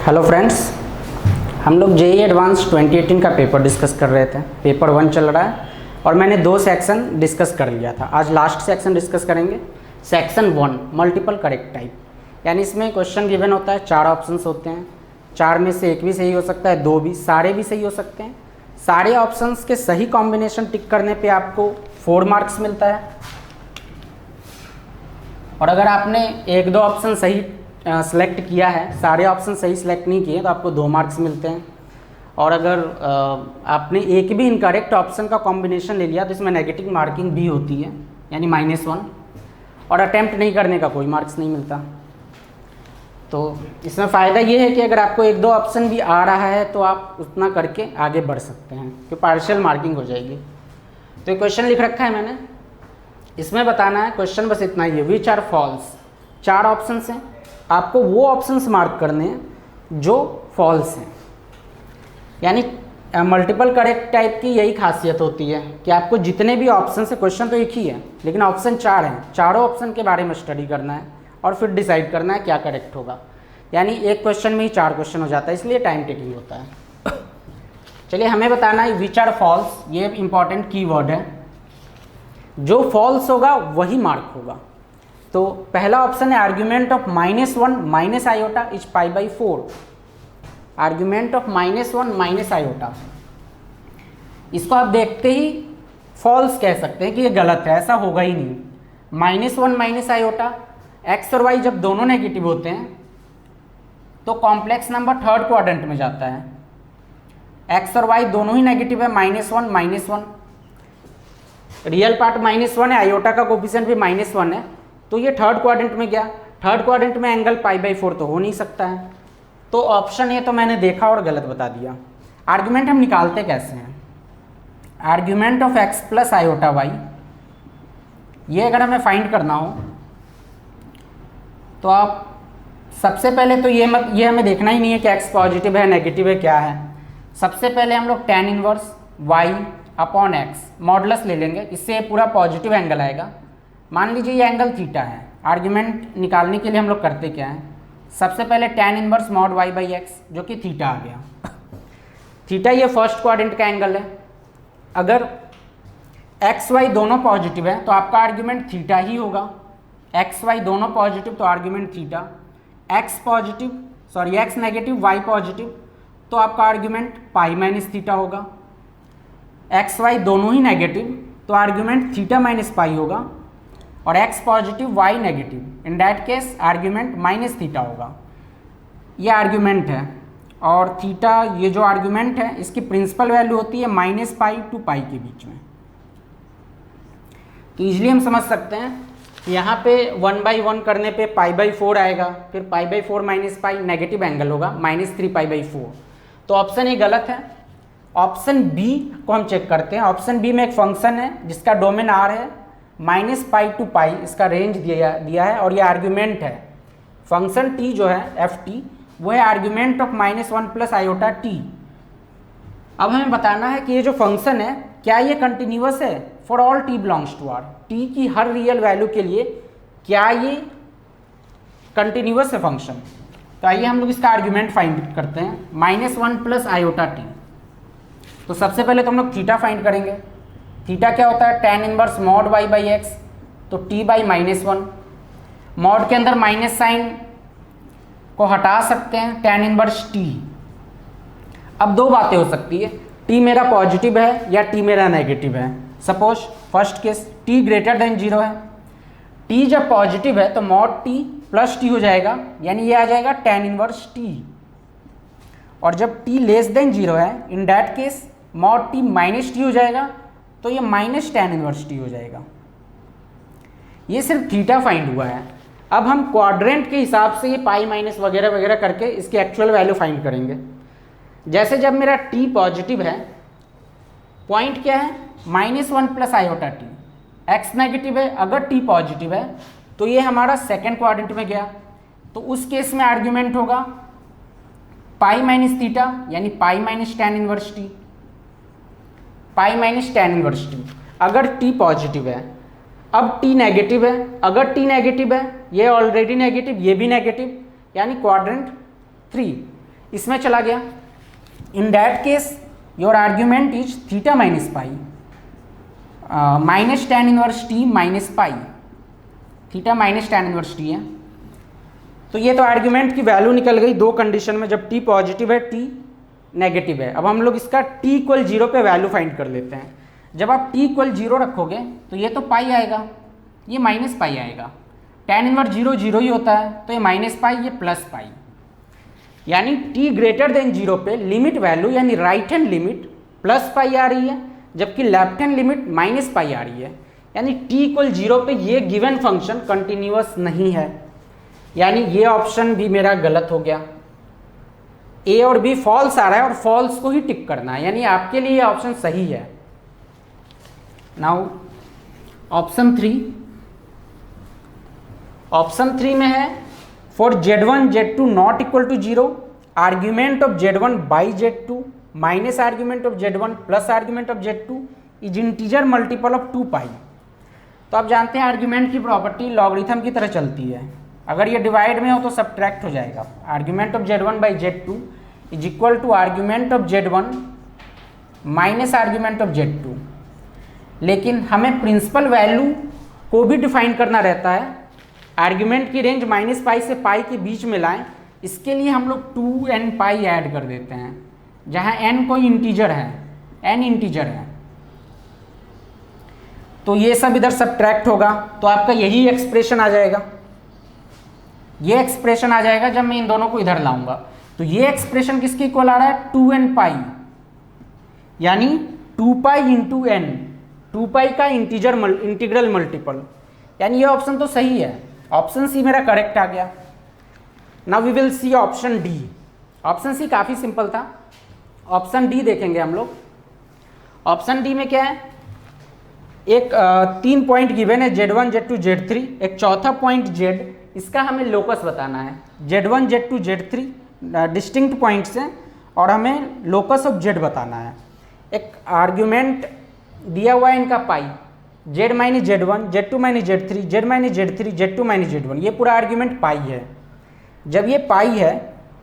Hello friends, हम लोग JEE advance 2018 का पेपर डिस्कस कर रहे थे। पेपर 1 चल रहा है और मैंने 2 सेक्शन डिस्कस कर लिया था। आज लास्ट सेक्शन डिस्कस करेंगे। सेक्शन 1 मल्टीपल करेक्ट टाइप, यानी इसमें क्वेश्चन गिवन होता है, 4 ऑप्शंस होते हैं। 4 में से एक भी सही हो सकता है, 2 भी, सारे भी सही हो सकते हैं। सारे ऑप्शंस के सही कॉम्बिनेशन टिक करने पे आपको 4 मार्क्स मिलता है, और अगर आपने 1-2 ऑप्शन सही सेलेक्ट किया है, सारे ऑप्शन सही सेलेक्ट नहीं किए तो आपको 2 मार्क्स मिलते हैं। और अगर आपने एक भी इनकरेक्ट ऑप्शन का कॉम्बिनेशन ले लिया तो इसमें नेगेटिव मार्किंग भी होती है, यानी -1, और अटेम्प्ट नहीं करने का कोई मार्क्स नहीं मिलता। तो इसमें फ़ायदा ये है कि अगर आपको 1-2 ऑप्शन भी आ रहा है तो आप उतना करके आगे बढ़ सकते हैं, कि पार्शियल मार्किंग हो जाएगी। तो ये क्वेश्चन लिख रखा है मैंने, इसमें बताना है। क्वेश्चन बस इतना ही है, विच आर फॉल्स। 4 ऑप्शन हैं, आपको वो ऑप्शंस मार्क करने हैं जो फॉल्स हैं। यानी मल्टीपल करेक्ट टाइप की यही खासियत होती है कि आपको जितने भी ऑप्शन है, क्वेश्चन तो एक ही है लेकिन ऑप्शन 4 हैं, चारों ऑप्शन के बारे में स्टडी करना है और फिर डिसाइड करना है क्या करेक्ट होगा। यानी एक क्वेश्चन में ही 4 क्वेश्चन हो जाता है, इसलिए टाइम टेकिंग होता है। चलिए, हमें बताना है विच आर फॉल्स, ये इंपॉर्टेंट कीवर्ड है। जो फॉल्स होगा वही मार्क होगा। तो पहला ऑप्शन है argument of -1 minus iota is π/4। Argument of -1 minus iota, इसको आप देखते ही फॉल्स कह सकते हैं कि ये गलत है, ऐसा होगा ही नहीं। -1 माइनस आयोटा, एक्स और वाई जब दोनों नेगेटिव होते हैं तो कॉम्प्लेक्स नंबर थर्ड क्वाड्रेंट में जाता है। एक्स और वाई दोनों ही नेगेटिव है, -1 रियल पार्ट -1 है, आयोटा का कोफिशिएंट भी -1 है, तो ये थर्ड क्वाड्रेंट में गया। थर्ड क्वाड्रेंट में एंगल π/4 तो हो नहीं सकता है। तो ऑप्शन ए तो मैंने देखा और गलत बता दिया। आर्ग्यूमेंट हम निकालते कैसे हैं? Argument of x plus iota y, ये अगर हमें फाइंड करना हो तो आप सबसे पहले तो ये हमें देखना ही नहीं है कि x पॉजिटिव है नेगेटिव है क्या है। सबसे पहले हम लोग tan inverse y upon x modulus ले लेंगे, इससे पूरा पॉजिटिव एंगल आएगा। मान लीजिए ये एंगल थीटा है। आर्ग्यूमेंट निकालने के लिए हम लोग करते क्या है, सबसे पहले tan इनवर्स मॉड y/x जो कि थीटा आ गया। थीटा ये फर्स्ट क्वाड्रेंट का एंगल है। अगर x y दोनों पॉजिटिव है तो आपका आर्ग्यूमेंट थीटा ही होगा। x y दोनों पॉजिटिव तो argument theta, x negative y positive तो आपका आर्ग्यूमेंट π-θ होगा। x y दोनों ही नेगेटिव तो आर्ग्यूमेंट θ-π होगा, और x positive y negative, in that case argument -θ होगा। ये आर्ग्यूमेंट है, और थीटा ये जो आर्ग्यूमेंट है इसकी प्रिंसिपल वैल्यू होती है -π to π के बीच में। तो इजीली हम समझ सकते हैं यहाँ पे 1/1 करने पे π/4 आएगा, फिर π/4 - π नेगेटिव एंगल होगा, -3π/4। तो ऑप्शन ए गलत है। ऑप्शन बी को हम चेक करते हैं। ऑप्शन बी में एक फंक्शन है जिसका डोमेन आर है, -π to π इसका रेंज दिया है, और ये आर्ग्यूमेंट है। फंक्शन टी जो है ft वो है argument of -1 plus iota T. अब हमें बताना है कि ये जो फंक्शन है क्या ये कंटिन्यूअस है for all t belongs to R. T की हर रियल वैल्यू के लिए क्या ये कंटिन्यूअस है फंक्शन। तो आइए हम लोग इसका आर्ग्यूमेंट फाइंड करते हैं, -1 प्लस आयोटा टी। तो सबसे पहले तो हम लोग थीटा फाइंड करेंगे। थीटा क्या होता है, tan इनवर्स मॉड y/x, तो t/-1। मॉड के अंदर माइनस साइन को हटा सकते हैं, tan इनवर्स t। अब 2 बातें हो सकती है, t मेरा पॉजिटिव है या t मेरा नेगेटिव है। Suppose first case t greater than 0 है। t जब पॉजिटिव है तो मॉड t प्लस t हो जाएगा, यानी ये आ जाएगा tan इनवर्स t। और जब t लेस देन 0 है, इन that case mod t minus t हो जाएगा, तो ये -tan इनवर्स t हो जाएगा। ये सिर्फ थीटा फाइंड हुआ है। अब हम क्वाड्रेंट के हिसाब से ये π- वगैरह वगैरह करके इसकी एक्चुअल वैल्यू फाइंड करेंगे। जैसे जब मेरा t पॉजिटिव है, पॉइंट क्या है, -1 plus iota T. x negative है, अगर t पॉजिटिव है तो ये हमारा सेकेंड क्वाड्रेंट में गया, तो उस केस में आर्ग्यूमेंट होगा π-θ, यानी π-tan inverse t, π-tan inverse t। अगर t पॉजिटिव है, अब t नेगेटिव है, अगर t नेगेटिव है, ये ऑलरेडी नेगेटिव, ये भी नेगेटिव, यानी क्वाड्रेंट 3। इसमें चला गया। इन that case your argument is theta minus pi minus tan inverse T minus pi, theta minus tan inverse T है। तो ये तो आर्ग्यूमेंट की वैल्यू निकल गई दो कंडीशन में, जब टी पॉजिटिव है टी नेगेटिव है। अब हम लोग इसका t इक्वल 0 पे वैल्यू फाइंड कर लेते हैं। जब आप t इक्वल 0 रखोगे तो ये तो पाई आएगा, ये माइनस पाई आएगा। tan इनवर्स 0 0 ही होता है, तो ये माइनस पाई ये प्लस पाई, यानी t ग्रेटर देन 0 पे लिमिट वैल्यू यानी right hand limit plus pi आ रही है, जबकि left hand limit minus pi आ रही है। यानी t इक्वल 0 पे ये गिवन फंक्शन कंटिन्यूअस नहीं है, यानी ये ऑप्शन भी मेरा गलत हो गया। ए और बी फॉल्स आ रहा है और फॉल्स को ही टिक करना है, यानी आपके लिए ये ऑप्शन सही है। नाउ ऑप्शन 3, ऑप्शन 3 में है for Z1 Z2 not equal to 0 argument of Z1 by Z2 minus argument of Z1 plus argument of Z2 is integer multiple of 2 pi. तो आप जानते हैं आर्ग्यूमेंट की प्रॉपर्टी लॉगरिथम की तरह चलती है, अगर ये डिवाइड में हो तो सब्ट्रैक्ट हो जाएगा। Argument of Z1 by Z2 is equal to argument of Z1 minus argument of Z2। लेकिन हमें प्रिंसिपल वैल्यू को भी डिफाइन करना रहता है, आर्ग्यूमेंट की रेंज माइनस पाई से पाई के बीच में लाएं, इसके लिए हम लोग 2n पाई ऐड कर देते हैं, जहां n कोई इंटीजर है, n इंटीजर है। तो ये सब इधर सब्ट्रैक्ट होगा, तो आपका यही एक्सप्रेशन आ जाएगा, ये एक्सप्रेशन आ जाएगा जब मैं इन दोनों को इधर लाऊंगा। तो ये एक्सप्रेशन किसके इक्वल आ रहा है, 2n पाई, यानी 2 पाई इंटू n, 2 पाई का इंटीग्रल मल्टीपल, यानी ये ऑप्शन तो सही है, ऑप्शन सी मेरा करेक्ट आ गया। Now we will see option D. Option C काफ़ी सिंपल था, ऑप्शन डी देखेंगे हम लोग। ऑप्शन डी में क्या है, एक 3 पॉइंट गिवन है Z1 Z2 Z3, एक चौथा पॉइंट Z, इसका हमें लोकस बताना है। Z1 Z2 Z3 distinct points हैं और हमें लोकस ऑफ Z बताना है। एक आर्ग्यूमेंट दिया हुआ है इनका पाई, Z minus Z1 Z2 minus Z3 Z minus Z3 Z2 minus Z1, ये पूरा आर्ग्यूमेंट पाई है। जब ये पाई है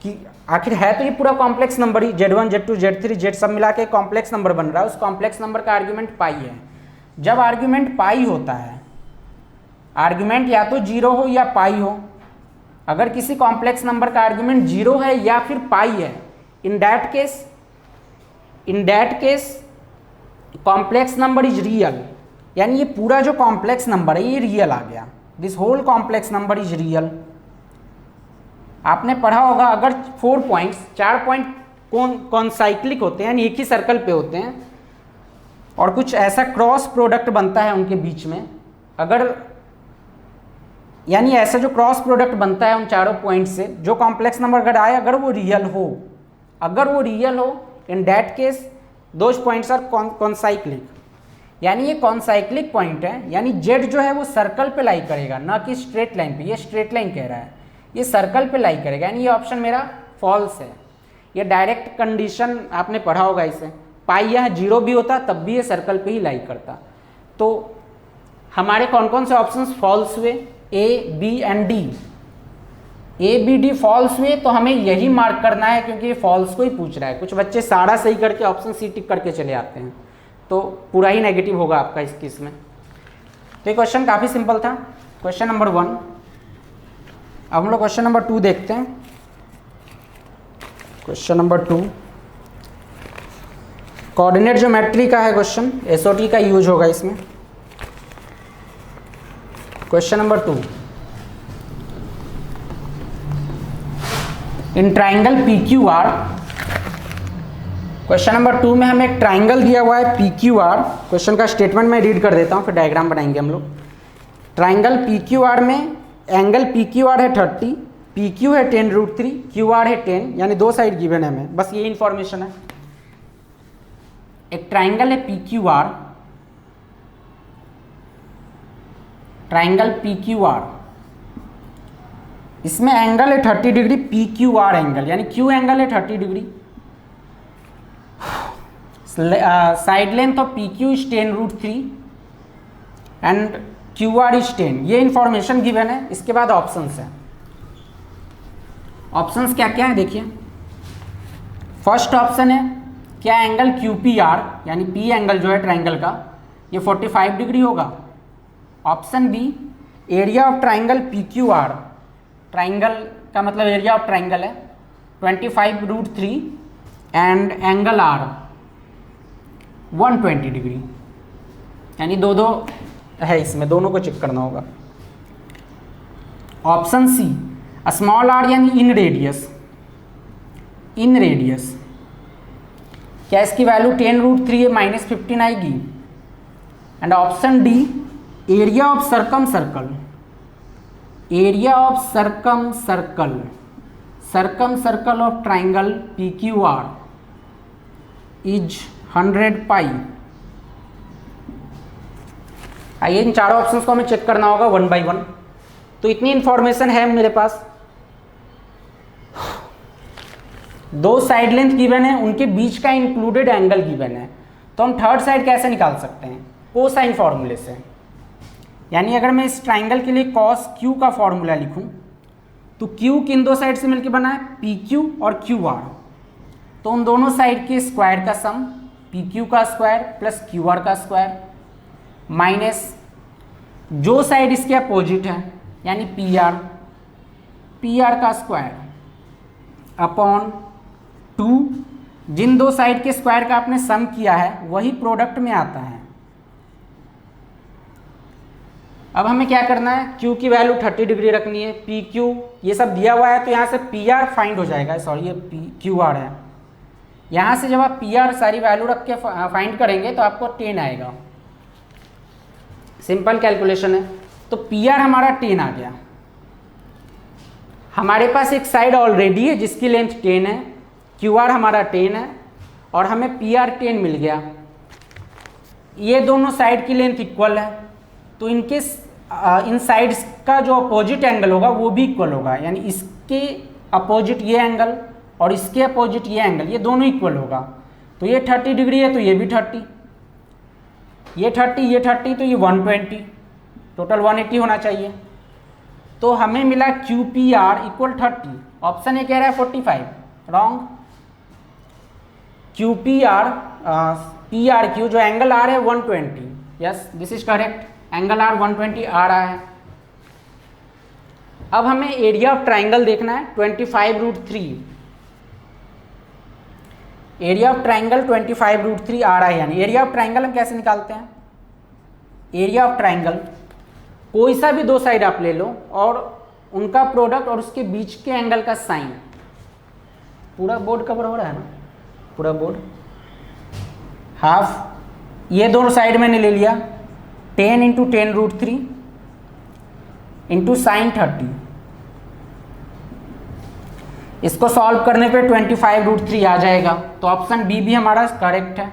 कि आखिर है तो ये पूरा कॉम्प्लेक्स नंबर ही, Z1 Z2 Z3 Z सब मिला के कॉम्प्लेक्स नंबर बन रहा है, उस कॉम्प्लेक्स नंबर का आर्ग्यूमेंट पाई है। जब आर्ग्यूमेंट पाई होता है, आर्ग्यूमेंट या तो 0 हो या पाई हो, अगर किसी कॉम्प्लेक्स नंबर का आर्ग्यूमेंट 0 है या फिर पाई है, इन that case complex number is real, यानी ये पूरा जो कॉम्प्लेक्स नंबर है ये रियल आ गया, this whole complex number is real. आपने पढ़ा होगा अगर 4 पॉइंट्स, 4 पॉइंट कॉन्साइक्लिक होते हैं, यानी एक ही सर्कल पे होते हैं और कुछ ऐसा क्रॉस प्रोडक्ट बनता है उनके बीच में, अगर यानी ऐसा जो क्रॉस प्रोडक्ट बनता है उन चारों पॉइंट से, जो कॉम्प्लेक्स नंबर अगर आए, अगर वो रियल हो, in that case those points are concyclic, यानी ये कॉन्साइक्लिक पॉइंट है, यानी जेड जो है वो सर्कल पे लाई करेगा, ना कि स्ट्रेट लाइन पे। ये स्ट्रेट लाइन कह रहा है, ये सर्कल पे लाई करेगा, यानी ये ऑप्शन मेरा फॉल्स है। ये डायरेक्ट कंडीशन आपने पढ़ा होगा इसे, पाई यहाँ 0 भी होता तब भी ये सर्कल पे ही लाई करता। तो हमारे कौन कौन से ऑप्शंस फॉल्स हुए, A, B and D। A, B, D false हुए तो हमें यही मार्क करना है, क्योंकि ये फॉल्स को ही पूछ रहा है। कुछ बच्चे सारा सही करके ऑप्शन सी टिक करके चले आते हैं, तो पूरा ही नेगेटिव होगा आपका इस केस में। तो ये क्वेश्चन काफ़ी सिंपल था, क्वेश्चन नंबर 1। अब हम लोग क्वेश्चन नंबर 2 देखते हैं। क्वेश्चन नंबर 2 कोऑर्डिनेट ज्योमेट्री का है क्वेश्चन, एसओटी का यूज होगा इसमें। Question number 2, in triangle PQR, question number 2 में हमें एक ट्राइंगल दिया हुआ है PQR। क्वेश्चन का स्टेटमेंट मैं रीड कर देता हूँ, फिर डायग्राम बनाएंगे हम लोग। ट्राइंगल PQR में एंगल PQR है 30, PQ है 10√3, QR है 10, यानी 2 साइड गिवन है हमें, बस ये इन्फॉर्मेशन है। एक ट्राइंगल है PQR, ट्राइंगल PQR, इसमें एंगल है 30 डिग्री, PQR एंगल, यानी Q एंगल है 30 degree. Side length of PQ is 10√3 and QR is 10, ये इंफॉर्मेशन गिवन है। इसके बाद ऑप्शंस है। ऑप्शंस क्या क्या है देखिए, फर्स्ट ऑप्शन है क्या एंगल क्यू पी आर यानी पी एंगल जो है ट्राइंगल का ये 45 डिग्री होगा। Option B area of triangle P Q R, triangle का मतलब एरिया ऑफ ट्राइंगल है 25√3 एंड एंगल आर 120 डिग्री, यानी दो है इसमें, दोनों को चेक करना होगा। ऑप्शन सी स्मॉल आर यानी इन रेडियस, इन रेडियस क्या इसकी वैल्यू 10√3 -15 आएगी। And option D area of circum circle, area of circum circle, circum circle of triangle P Q are is 100 पाई। आइए इन चारों ऑप्शंस को हमें चेक करना होगा 1 by 1। तो इतनी इंफॉर्मेशन है मेरे पास। दो साइड लेंथ गिवन है, उनके बीच का इंक्लूडेड एंगल गिवन है, तो हम थर्ड साइड कैसे निकाल सकते हैं, कोसाइन फॉर्मूले से। यानी अगर मैं इस ट्राइंगल के लिए कॉस क्यू का फॉर्मूला लिखूं तो क्यू किन दो साइड से मिलकर बना है, पी क्यू और क्यू आर, तो उन दोनों साइड के स्क्वायर का सम पी क्यू का स्क्वायर प्लस क्यू आर का स्क्वायर माइनस जो साइड इसके अपोजिट है यानी पी आर, पी आर का स्क्वायर अपॉन 2 जिन दो साइड के स्क्वायर का आपने सम किया है वही प्रोडक्ट में आता है। अब हमें क्या करना है, Q की वैल्यू 30 डिग्री रखनी है, पी क्यू ये सब दिया हुआ है तो यहाँ से पी आर फाइंड हो जाएगा, सॉरी ये पी क्यू आर है। यहाँ से जब आप पी आर सारी वैल्यू रख के फाइंड करेंगे तो आपको 10 आएगा, सिंपल कैलकुलेशन है। तो पी आर हमारा 10 आ गया। हमारे पास एक साइड ऑलरेडी है जिसकी लेंथ 10 है, क्यू आर हमारा 10 है और हमें पी आर 10 मिल गया। ये दोनों साइड की लेंथ इक्वल है तो इनके इन साइड्स का जो अपोजिट एंगल होगा वो भी इक्वल होगा, यानी इसके अपोजिट ये एंगल और इसके अपोजिट ये एंगल ये दोनों इक्वल होगा। तो ये 30 डिग्री है तो ये भी 30, ये 30 ये 30 तो ये 120, टोटल 180 होना चाहिए। तो हमें मिला Q P R equal 30। Option A कह रहा है 45, wrong. Q P R Q जो एंगल आर है 120, yes this is correct, angle R 120 आ रहा है। अब हमें एरिया ऑफ ट्राइंगल देखना है 25√3, एरिया ऑफ ट्राइंगल 25√3 आ रहा है। यानी एरिया ऑफ ट्राइंगल हम कैसे निकालते हैं, एरिया ऑफ ट्राइंगल कोई सा भी दो साइड आप ले लो और उनका प्रोडक्ट और उसके बीच के एंगल का साइन। पूरा बोर्ड कवर हो रहा है ना, पूरा बोर्ड हाफ, ये दोनों साइड मैंने ले लिया 10 × 10√3 इंटू साइन 30। इसको सॉल्व करने पे 25√3 आ जाएगा, तो ऑप्शन बी भी हमारा करेक्ट है।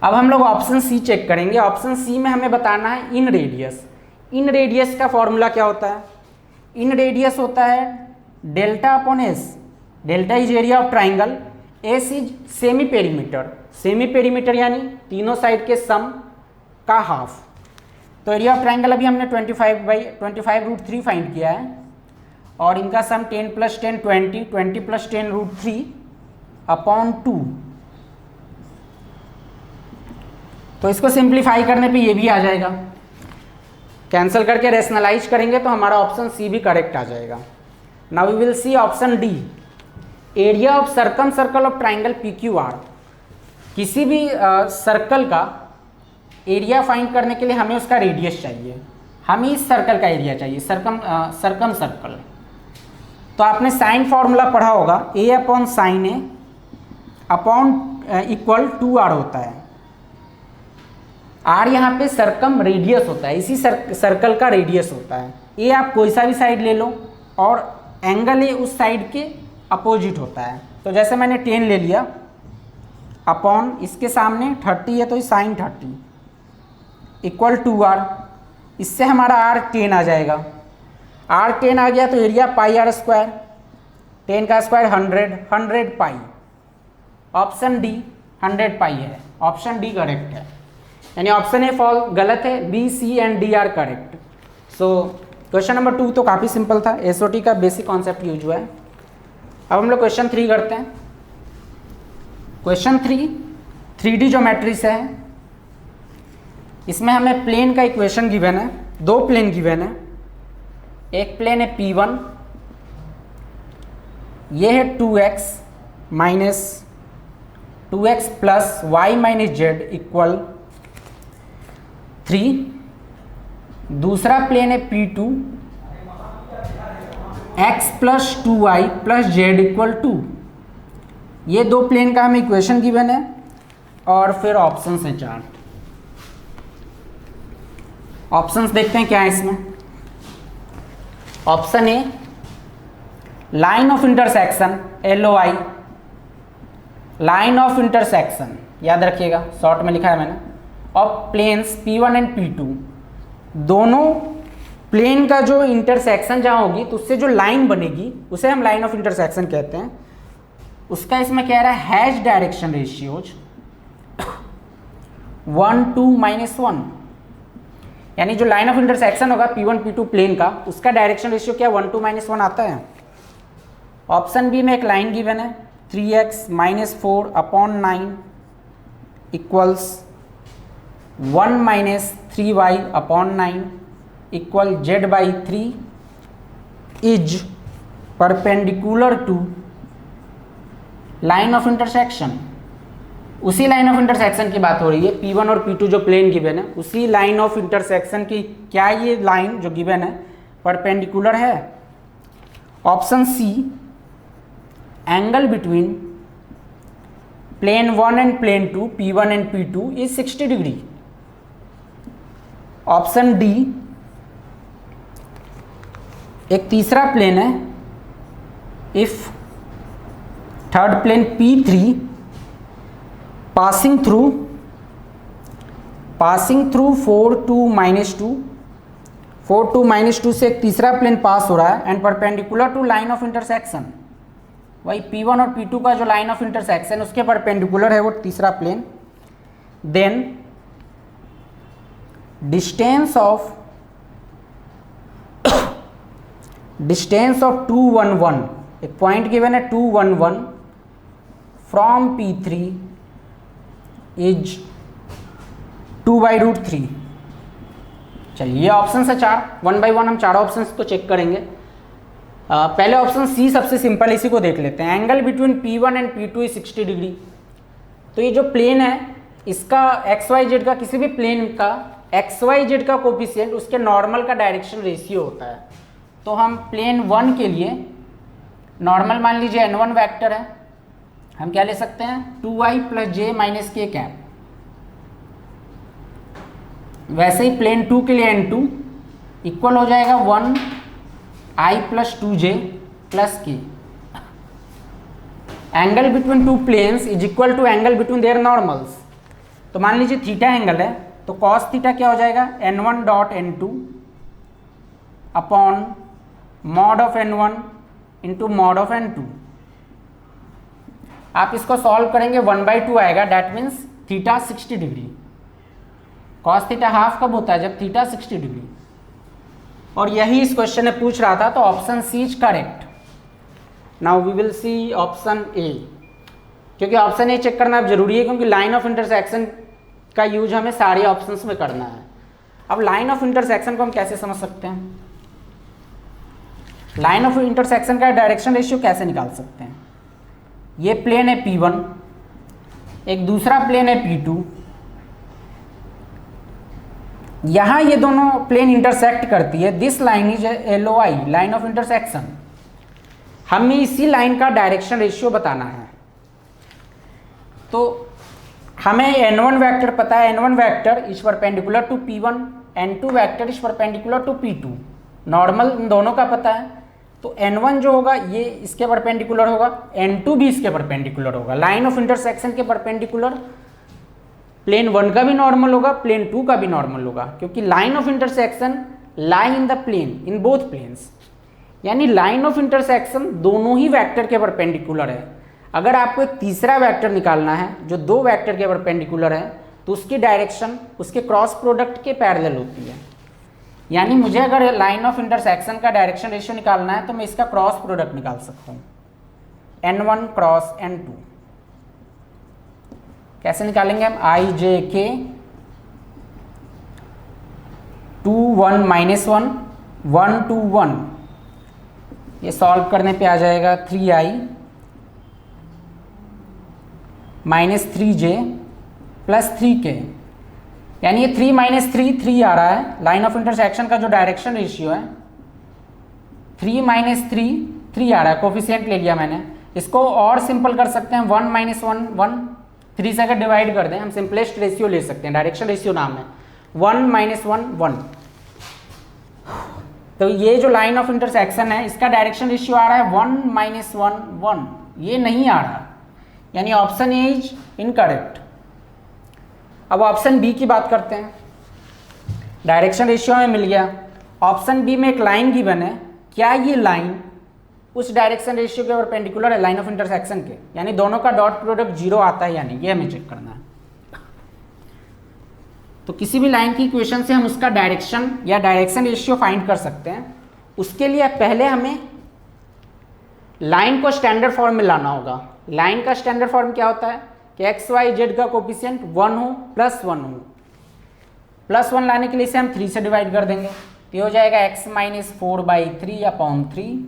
अब हम लोग ऑप्शन सी चेक करेंगे। ऑप्शन सी में हमें बताना है इन रेडियस। इन रेडियस का फॉर्मूला क्या होता है, इन रेडियस होता है delta upon S. Delta is area of triangle, S is semi perimeter, semi perimeter यानी तीनों साइड के सम का हाफ। तो एरिया ऑफ ट्राइंगल अभी हमने 25/25√3 फाइंड किया है और इनका सम 10 + 10 20, 20 + 10√3 अपॉन 2। तो इसको सिंप्लीफाई करने पे ये भी आ जाएगा, कैंसिल करके रेशनलाइज करेंगे तो हमारा ऑप्शन सी भी करेक्ट आ जाएगा। Now we will see option D, area of circum circle of triangle P Q R. किसी भी सर्कल का एरिया फाइंड करने के लिए हमें उसका रेडियस चाहिए, हमें इस सर्कल का एरिया चाहिए, सर्कम सर्कल। तो आपने साइन फॉर्मूला पढ़ा होगा, ए अपॉन साइन ए अपॉन इक्वल 2r होता है। r यहाँ पे सर्कम रेडियस होता है, इसी सर्कल का रेडियस होता है। ए आप कोई सा भी साइड ले लो और एंगल ए उस साइड के अपोजिट होता है। तो जैसे मैंने 10 ले लिया अपॉन इसके सामने 30 है तो साइन 30 इक्वल 2r, इससे हमारा r 10 आ जाएगा। r 10 आ गया तो एरिया पाई r स्क्वायर, 10 का स्क्वायर 100 पाई। ऑप्शन डी 100 पाई है, ऑप्शन डी करेक्ट है। यानी ऑप्शन ए फॉल गलत है, B C and D are correct. So question number 2 तो काफ़ी सिंपल था, एसओटी का बेसिक कॉन्सेप्ट यूज हुआ है। अब हम लोग क्वेश्चन 3 करते हैं। क्वेश्चन 3 3D ज्योमेट्री से है। इसमें हमें प्लेन का इक्वेशन गिवन है, दो प्लेन गिवन है। एक प्लेन है P1, ये है 2x माइनस 2x प्लस वाई माइनस जेड इक्वल 3। दूसरा प्लेन है P2, x plus 2y plus z equal 2। ये दो प्लेन का हमें इक्वेशन गिवन है और फिर ऑप्शंस हैं 4। ऑप्शंस देखते हैं क्या है इसमें। Option A, line of intersection LOI, line of intersection याद रखिएगा, शॉर्ट में लिखा है मैंने, of planes P1 and P2। दोनों प्लेन का जो इंटरसेक्शन जहाँ होगी तो उससे जो लाइन बनेगी उसे हम लाइन ऑफ इंटरसेक्शन कहते हैं। उसका इसमें कह रहा है हैज डायरेक्शन रेशियोज 1 2 -1, यानी जो लाइन ऑफ इंटरसेक्शन होगा P1 P2 प्लेन का, उसका डायरेक्शन रेशियो क्या 1 2 -1 आता है। ऑप्शन बी में एक लाइन गिवन है 3x - 4 upon 9 equals 1 - 3y upon 9 equal z/3 is perpendicular to line of intersection. उसी लाइन ऑफ इंटरसेक्शन की बात हो रही है, P1 और P2 जो प्लेन गिवन है उसी लाइन ऑफ इंटरसेक्शन की क्या ये लाइन जो गिवन है परपेंडिकुलर है। Option C, angle between plane 1 and plane 2 P1 and P2 is 60 degree. Option D, एक तीसरा प्लेन है, if third plane P3 passing through 4 2 -2, 4 2 -2 से एक तीसरा प्लेन पास हो रहा है and perpendicular to line of intersection. वही P1 और P2 का जो लाइन ऑफ इंटरसेक्शन उसके परपेंडिकुलर है वो तीसरा प्लेन। देन डिस्टेंस ऑफ 2 1 1, एक पॉइंट गिवन है 2 1 1 फ्रॉम P3 इज 2/√3। चलिए ये ऑप्शन है 4, 1 by 1 हम 4 ऑप्शन को चेक करेंगे। पहले ऑप्शन सी सबसे सिंपल, इसी को देख लेते हैं। Angle between P1 and P2 is 60 degree. तो ये जो प्लेन है इसका XYZ का, किसी भी प्लेन का XYZ का कोफिशिएंट उसके नॉर्मल का डायरेक्शन रेशियो होता है। तो हम प्लेन 1 के लिए नॉर्मल मान लीजिए N1 वेक्टर है, हम क्या ले सकते हैं 2i + j - k कैप। वैसे ही प्लेन 2 के लिए N2 इक्वल हो जाएगा 1i + 2j + k। Angle between two planes is equal to angle between their normals. तो मान लीजिए थीटा एंगल है तो कॉस थीटा क्या हो जाएगा N1.N2 upon mod of N1 into mod of N2। आप इसको सॉल्व करेंगे 1/2 आएगा, that means theta 60 degree. Cos theta half कब होता है जब थीटा 60 डिग्री। और यही इस क्वेश्चन में पूछ रहा था, तो option C is correct. Now we will see option A, क्योंकि ऑप्शन ए चेक करना अब जरूरी है, क्योंकि लाइन ऑफ इंटरसेक्शन का यूज हमें सारे ऑप्शंस में करना है। अब लाइन ऑफ इंटरसेक्शन को हम कैसे समझ सकते हैं, लाइन ऑफ इंटरसेक्शन का डायरेक्शन रेशियो कैसे निकाल सकते हैं। ये प्लेन है P1, एक दूसरा प्लेन है P2, यहां ये दोनों प्लेन इंटरसेक्ट करती है। This line is LOI, line of intersection. हमें इसी लाइन का डायरेक्शन रेशियो बताना है। तो हमें N1 वेक्टर पता है, N1 vector is perpendicular to P1, N2 vector is perpendicular to P2। Normal इन दोनों का पता है, तो N1 जो होगा ये इसके परपेंडिकुलर होगा, N2 भी इसके परपेंडिकुलर होगा। लाइन ऑफ इंटरसेक्शन के परपेंडिकुलर प्लेन 1 का भी नॉर्मल होगा, प्लेन 2 का भी नॉर्मल होगा, क्योंकि line of intersection lie in the plane in both planes. यानी लाइन ऑफ इंटरसेक्शन दोनों ही वेक्टर के परपेंडिकुलर है। अगर आपको एक तीसरा वेक्टर निकालना है जो दो वेक्टर के परपेंडिकुलर है, तो उसकी डायरेक्शन उसके क्रॉस प्रोडक्ट के पैरेलल होती है। यानी मुझे अगर लाइन ऑफ इंटरसेक्शन का डायरेक्शन रेशियो निकालना है तो मैं इसका क्रॉस प्रोडक्ट निकाल सकता हूँ। n1 cross n2। कैसे निकालेंगे हम? आई जे के 2 1 -1 1 2 1, ये सॉल्व करने पे आ जाएगा 3i -3j प्लस 3k, यानी ये 3 -3 3 आ रहा है। लाइन ऑफ इंटरसेक्शन का जो डायरेक्शन रेशियो है 3 -3 3 आ रहा है, कोफिशिएंट ले लिया मैंने। इसको और सिंपल कर सकते हैं, 1 -1 1, 3 से अगर डिवाइड कर दें हम सिंपलेस्ट रेशियो ले सकते हैं, डायरेक्शन रेशियो नाम है 1 -1 1। तो ये जो लाइन ऑफ इंटरसेक्शन है इसका डायरेक्शन रेशियो आ रहा है 1 -1 1, ये नहीं आ रहा, यानी ऑप्शन ए इज इनकरेक्ट। अब ऑप्शन बी की बात करते हैं। डायरेक्शन रेशियो में मिल गया, ऑप्शन बी में एक लाइन गिवन है, क्या ये लाइन उस डायरेक्शन रेशियो के परपेंडिकुलर है लाइन ऑफ इंटरसेक्शन के, यानी दोनों का डॉट प्रोडक्ट 0 आता है या नहीं, ये हमें चेक करना है। तो किसी भी लाइन की इक्वेशन से हम उसका डायरेक्शन या डायरेक्शन रेशियो फाइंड कर सकते हैं। उसके लिए पहले हमें लाइन को स्टैंडर्ड फॉर्म में लाना होगा। लाइन का स्टैंडर्ड फॉर्म क्या होता है कि एक्स वाई जेड का कोफिशिएंट 1 हो +1 हो। +1 लाने के लिए इसे हम 3 से डिवाइड कर देंगे, तो ये हो जाएगा x -4/3/3,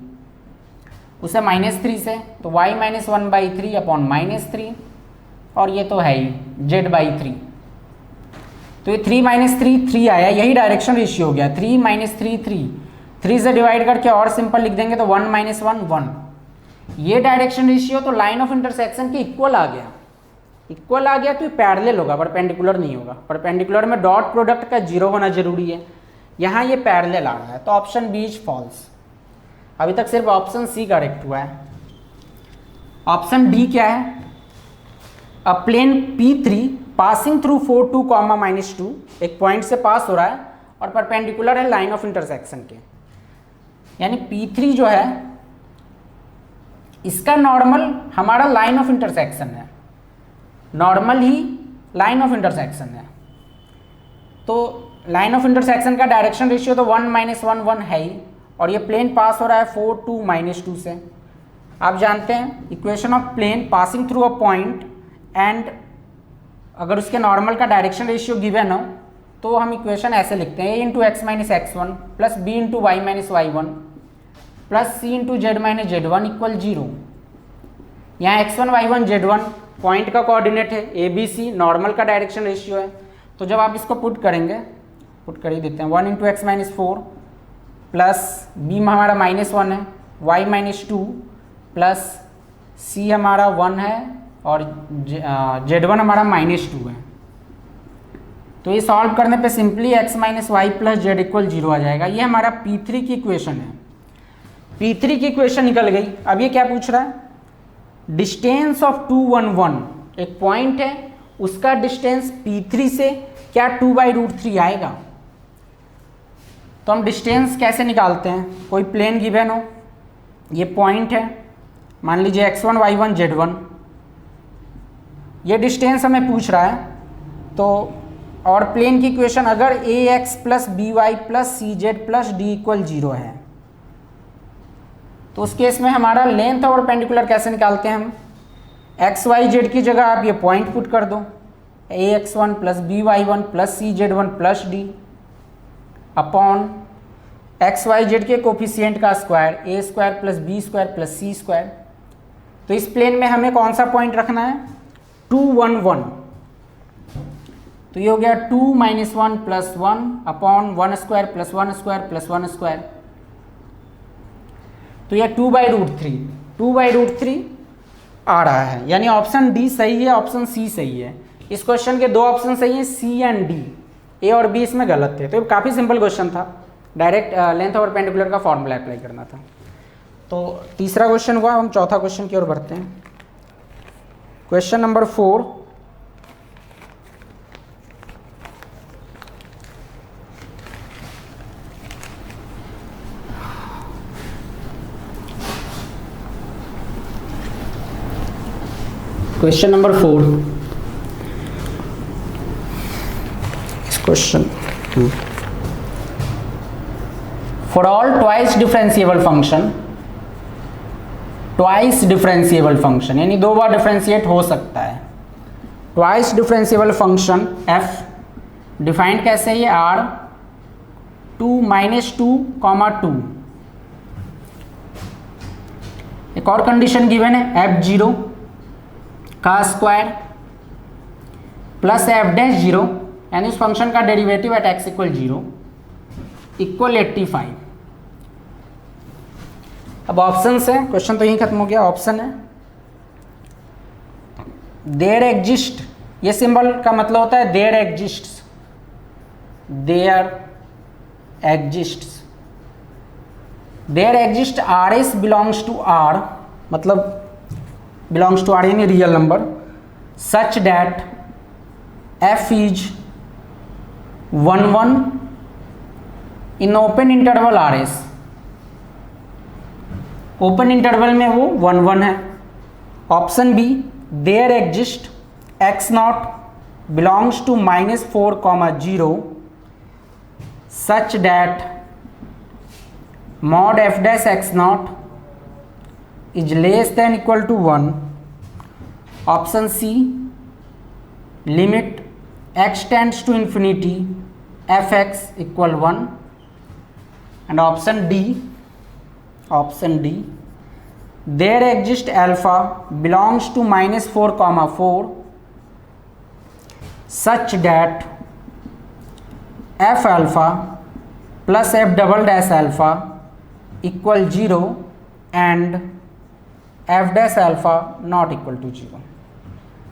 उसे -3 से तो y -1/3/-3, और ये तो है ही z/3। तो ये 3 -3 3 आया, यही डायरेक्शन रेशियो हो गया। 3 -3 3 से डिवाइड करके और सिंपल लिख देंगे तो 1 -1 1। ये डायरेक्शन रेशियो तो लाइन ऑफ इंटरसेक्शन के इक्वल आ गया। इक्वल आ गया तो ये पैरेलल होगा, परपेंडिकुलर नहीं होगा। परपेंडिकुलर में डॉट प्रोडक्ट का 0 होना जरूरी है, यहाँ ये पैरेलल आ रहा है, तो ऑप्शन बी इज फॉल्स। अभी तक सिर्फ ऑप्शन सी करेक्ट हुआ है। ऑप्शन डी क्या है? अ प्लेन P3 पासिंग थ्रू 4 2, -2 एक पॉइंट से पास हो रहा है और परपेंडिकुलर है लाइन ऑफ इंटरसेक्शन के, यानी P3 जो है इसका नॉर्मल हमारा लाइन ऑफ इंटरसेक्शन है, normal he line of intersection है। तो लाइन ऑफ इंटरसेक्शन का डायरेक्शन रेशियो तो 1 -1 1 है ही, और ये प्लेन पास हो रहा है 4 2 -2 से। आप जानते हैं equation of plane passing through a point and अगर उसके नॉर्मल का डायरेक्शन रेशियो गिवन हो तो हम इक्वेशन ऐसे लिखते हैं a × x - x1 plus b × y - y1 plus c × z - z1 = 0। यहाँ x1 y1 z1 पॉइंट का कोऑर्डिनेट है, a b c नॉर्मल का डायरेक्शन रेशियो है। तो जब आप इसको पुट करेंगे, पुट कर ही देते हैं, 1 × x - 4 प्लस b हमारा -1 है, y - 2 प्लस c हमारा 1 है और z1 हमारा -2 है। तो ये सॉल्व करने पे सिंपली x - y + z = 0 आ जाएगा। ये हमारा P3 की इक्वेशन है। P3 की इक्वेशन निकल गई। अब ये क्या पूछ रहा है? डिस्टेंस ऑफ 2 1 1, एक पॉइंट है उसका डिस्टेंस P3 से क्या 2/√3 आएगा। तो हम डिस्टेंस कैसे निकालते हैं? कोई प्लेन गिवन हो, ये पॉइंट है, मान लीजिए x1 y1 z1, ये डिस्टेंस हमें पूछ रहा है। तो और प्लेन की इक्वेशन अगर ax + by + cz + d = 0 है, तो उस केस में हमारा लेंथ और परपेंडिकुलर कैसे निकालते हैं हम? एक्स वाई जेड की जगह आप ये पॉइंट पुट कर दो, ax1 + by1 + cz1 + d upon x y z के कोफिशिएंट का स्क्वायर a² + b² + c²। तो इस प्लेन में हमें कौन सा पॉइंट रखना है? 2 1 1। तो ये हो गया 2 - 1 + 1 अपॉन 1² + 1² + 1²। तो यह 2/√3 आ रहा है, यानी ऑप्शन डी सही है, ऑप्शन सी सही है। इस क्वेश्चन के 2 ऑप्शन सही हैं, सी एंड डी। ए और बी इसमें गलत थे। तो ये काफ़ी सिंपल क्वेश्चन था, डायरेक्ट लेंथ और परपेंडिकुलर का फॉर्मूला अप्लाई करना था। तो तीसरा क्वेश्चन हुआ, हम चौथा क्वेश्चन की ओर बढ़ते हैं। Question number 4, question number 4, question for all twice differentiable function twice differentiable function, यानी दो बार डिफरेंशिएट हो सकता है। Twice differentiable function F defined कैसे है, ये आर 2 - 2, 2। एक और कंडीशन गिवन है f0 का स्क्वायर प्लस f'0, यानी उस फंक्शन का डेरिवेटिव एट x = 0 इक्वल 85। अब ऑप्शन है, क्वेश्चन तो यही खत्म हो गया। ऑप्शन है देयर एग्जिस्ट, ये सिंबल का मतलब होता है there exists, there exist RS belongs to R, मतलब बिलोंग्स टू R यानी real number, such that F is 1 1 in open interval RS, open interval में वो 1 1 है। Option B there exist x0 belongs to -4, 0 such that mod f'(x0) is less than equal to 1. Option C limit x tends to infinity fx = 1, and option D there exists alpha belongs to -4, 4 such that f alpha plus f" alpha = 0 and f' alpha not equal to 0।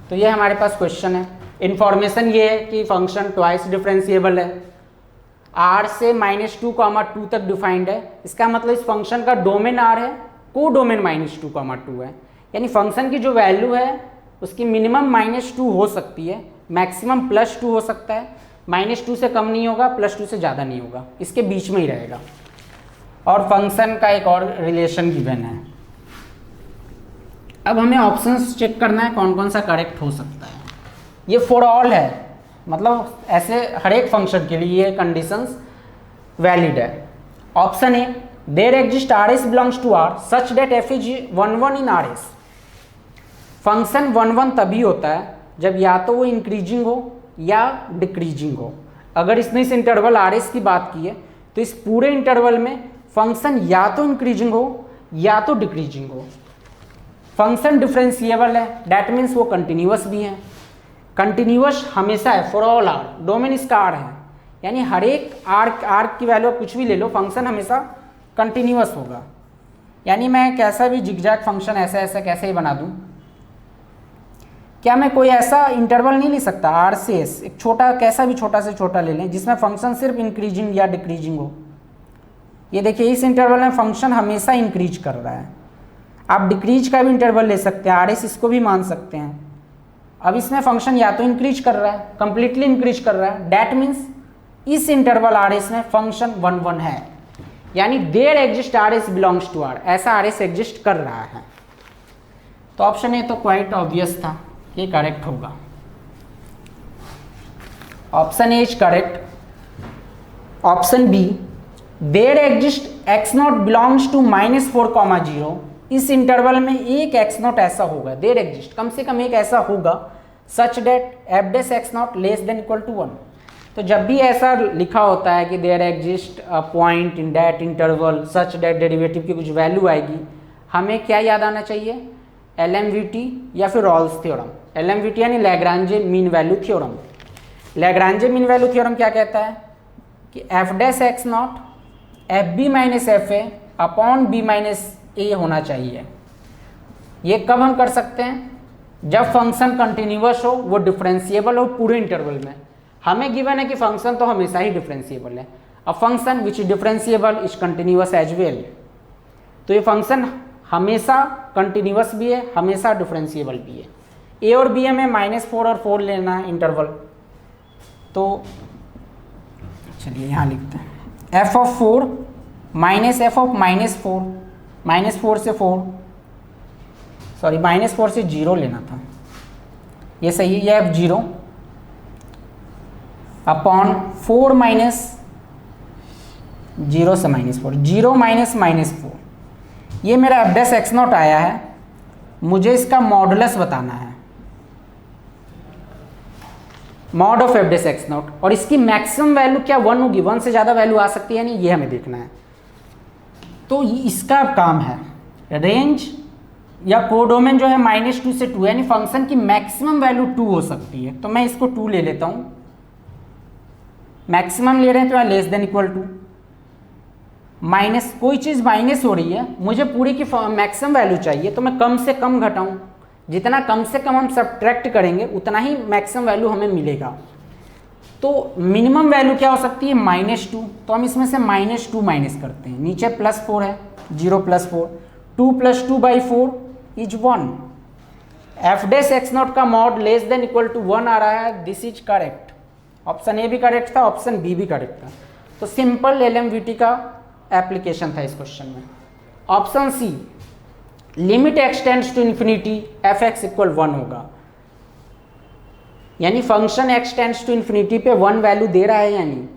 तो ये हमारे पास question है। Information ये है कि function twice differentiable है, r से -2, 2 तक डिफाइंड है। इसका मतलब इस फंक्शन का डोमेन r है, को डोमेन -2, 2 है, यानी फंक्शन की जो वैल्यू है उसकी मिनिमम -2 हो सकती है, मैक्सिमम +2 हो सकता है। -2 से कम नहीं होगा, +2 से ज़्यादा नहीं होगा, इसके बीच में ही रहेगा। और फंक्शन का एक और रिलेशन गिवन है। अब हमें ऑप्शंस चेक करना है कौन कौन सा करेक्ट हो सकता है। ये फॉर ऑल है, मतलब ऐसे हर एक फंक्शन के लिए ये कंडीशंस वैलिड है। Option A there exist RS belongs to R such that f is 1 1 in RS। Function 1 1 तभी होता है जब या तो वो इंक्रीजिंग हो या डिक्रीजिंग हो। अगर इसने इस इंटरवल RS की बात की है तो इस पूरे इंटरवल में फंक्शन या तो इंक्रीजिंग हो या तो डिक्रीजिंग हो। फंक्शन डिफरेंशिएबल है, दैट मीन्स वो कंटिन्यूअस भी है। कंटिन्यूअस हमेशा है फॉर ऑल आर, डोमेन इसका आर है, यानी हर एक आर की वैल्यू आप कुछ भी ले लो, फंक्शन हमेशा कंटिन्यूअस होगा। यानी मैं कैसा भी जिगजैग फंक्शन ऐसा ऐसा कैसे ही बना दूं, क्या मैं कोई ऐसा इंटरवल नहीं ले सकता R से S, एक छोटा कैसा भी छोटा से छोटा ले लें जिसमें फंक्शन सिर्फ इंक्रीजिंग या डिक्रीजिंग हो। ये देखिए इस इंटरवल में फंक्शन हमेशा इंक्रीज कर रहा है। आप डिक्रीज का भी इंटरवल ले सकते हैं, RS इसको भी मान सकते हैं। अब इसमें फंक्शन या तो इंक्रीज कर रहा है, कंप्लीटली इंक्रीज कर रहा है, दैट मीन्स इस इंटरवल RS में फंक्शन 1 1 है, यानी there exist RS belongs to R, ऐसा RS एग्जिस्ट कर रहा है। तो ऑप्शन ए तो क्वाइट ऑब्वियस था, ये करेक्ट होगा। Option A is correct. Option B there exist x0 belongs to -4, 0। इस इंटरवल में एक x0 ऐसा होगा, देयर एग्जिस्ट कम से कम एक ऐसा होगा such that f'(x0) less than equal to 1। तो जब भी ऐसा लिखा होता है कि there exist a point in that interval such that derivative की कुछ वैल्यू आएगी, हमें क्या याद आना चाहिए, LMVT या फिर रॉल्स थ्योरम। LMVT यानी Lagrange mean value theorem. Lagrange mean value theorem क्या कहता है कि f'(x0) fb-fa/b-a होना चाहिए। ये कब हम कर सकते हैं, जब फंक्शन कंटिन्यूअस हो, वो डिफरेंशिएबल हो पूरे इंटरवल में। हमें गिवन है कि फंक्शन तो हमेशा ही डिफरेंशिएबल है। A function which is differentiable is continuous as well. तो ये फंक्शन हमेशा कंटिन्यूअस भी है, हमेशा डिफरेंशिएबल भी है। ए और बी में -4 और 4 लेना है इंटरवल, तो चलिए यहाँ लिखते हैं f(4) - f(-4), -4 से 4, सॉरी -4 से 0 लेना था, ये सही है। ये f(0) अपॉन 4 - 0 से -4, 0 - -4, ये मेरा एफ डैश एक्स नॉट आया है, मुझे इसका मॉडुलस बताना है, mod of F dash x not, और इसकी मैक्सिमम वैल्यू क्या 1 होगी, 1 से ज़्यादा वैल्यू आ सकती है नहीं, ये हमें देखना है। तो इसका काम है रेंज या कोडोमेन जो है -2 से 2, यानी फंक्शन की मैक्सिमम वैल्यू 2 हो सकती है। तो मैं इसको 2 ले लेता हूँ, मैक्सिमम ले रहे हैं तो यहाँ less than equal to, minus कोई चीज़ माइनस हो रही है, मुझे पूरी की मैक्सिमम वैल्यू चाहिए, तो मैं कम से कम घटाऊँ, जितना कम से कम हम सब्ट्रैक्ट करेंगे उतना ही मैक्सिमम वैल्यू हमें मिलेगा। तो मिनिमम वैल्यू क्या हो सकती है -2, तो हम इसमें से -2 माइनस करते हैं, नीचे +4 है, 0 + 4, 2 + 2/4 is 1। F dash x not का mod less than equal to 1 आ रहा है, this is correct. Option A भी करेक्ट था, ऑप्शन बी भी करेक्ट था। तो सिंपल LMVT का एप्लीकेशन था इस क्वेश्चन में। Option C, limit x tends to infinity F x equal 1 होगा, यानी फंक्शन एक्सटेंड्स टू इन्फिनिटी पे 1 वैल्यू दे रहा है यानी।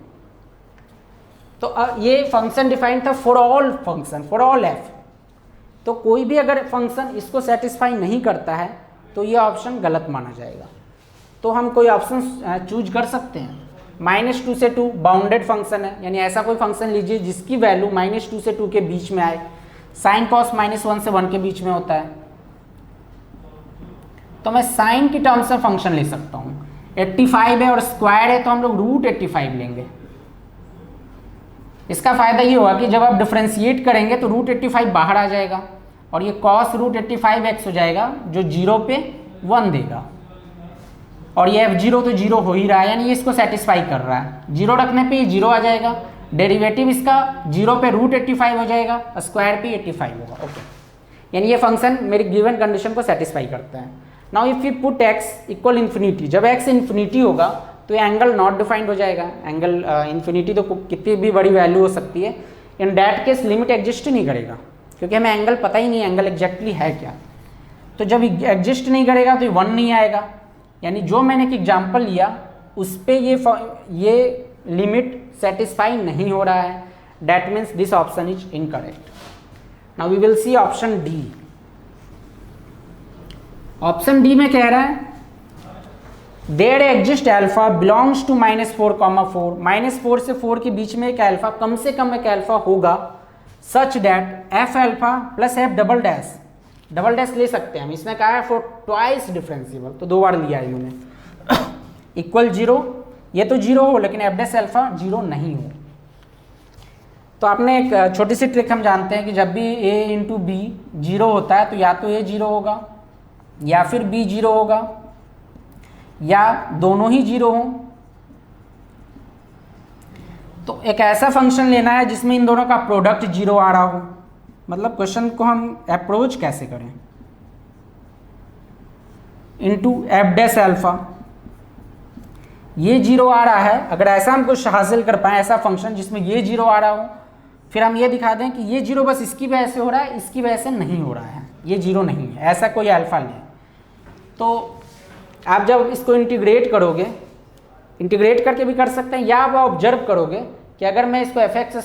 तो ये फंक्शन डिफाइन था for all function, for all F. तो कोई भी अगर फंक्शन इसको सेटिस्फाई नहीं करता है तो ये ऑप्शन गलत माना जाएगा। तो हम कोई ऑप्शन चूज कर सकते हैं। -2 से 2 बाउंडेड फंक्शन है, यानी ऐसा कोई फंक्शन लीजिए जिसकी वैल्यू -2 से 2 के बीच में आए। साइन कॉस -1 से 1 के बीच में होता है, तो मैं साइन की टर्म्स में फंक्शन ले सकता हूँ। 85 है और स्क्वायर है तो हम लोग √85 लेंगे। इसका फायदा ये होगा कि जब आप डिफरेंशिएट करेंगे तो √85 बाहर आ जाएगा और ये cos √85x हो जाएगा जो 0 पे 1 देगा, और ये f0 तो 0 हो ही रहा है, यानी ये इसको सेटिस्फाई कर रहा है। 0 रखने पे ये 0 आ जाएगा, डेरिवेटिव इसका 0 पे √85 हो जाएगा, स्क्वायर पे 85 होगा। ओके, यानी ये फंक्शन मेरी गिवन कंडीशन को सेटिस्फाई करता है। Now if you put x equal infinity, जब x इन्फिनिटी होगा तो ये एंगल नॉट डिफाइंड हो जाएगा। एंगल इन्फिनिटी तो कितनी भी बड़ी वैल्यू हो सकती है, इन दैट केस लिमिट एग्जिस्ट नहीं करेगा, क्योंकि हमें एंगल पता ही नहीं एंगल एग्जैक्टली है क्या। तो जब एग्जिस्ट नहीं करेगा तो 1 नहीं आएगा, यानी जो मैंने एक एग्जाम्पल लिया उस पर ये लिमिट सेटिस्फाई नहीं हो रहा है। That means this option is incorrect. Now we will see option D. Option D में कह रहा है there exist alpha belongs to -4, -4 से 4 के बीच में एक अल्फा, कम से कम एक अल्फा होगा such that F alpha plus F double dash ले सकते हैं हम। इसमें कहा है फॉर ट्वाइस डिफरेंशिएबल, तो 2 बार लिया है इन्होंने। इक्वल 0, ये तो 0 हो लेकिन एफ डैश अल्फा 0 नहीं हो। तो आपने एक छोटी सी ट्रिक हम जानते हैं कि जब भी a इंटू बी 0 होता है तो या तो a 0 होगा या फिर b 0 होगा या दोनों ही 0 हों। तो एक ऐसा फंक्शन लेना है जिसमें इन दोनों का प्रोडक्ट 0 आ रहा हो। मतलब क्वेश्चन को हम अप्रोच कैसे करें, इंटू एफ डैश अल्फा, ये 0 आ रहा है। अगर ऐसा हम कुछ हासिल कर पाए, ऐसा फंक्शन जिसमें ये 0 आ रहा हो, फिर हम ये दिखा दें कि ये 0 बस इसकी वजह से हो रहा है, इसकी वजह से नहीं हो रहा है, ये 0 नहीं है, ऐसा कोई अल्फा लें। तो आप जब इसको इंटीग्रेट करोगे, इंटीग्रेट करके भी कर सकते हैं, या आप ऑब्जर्व करोगे कि अगर मैं इसको f(x²)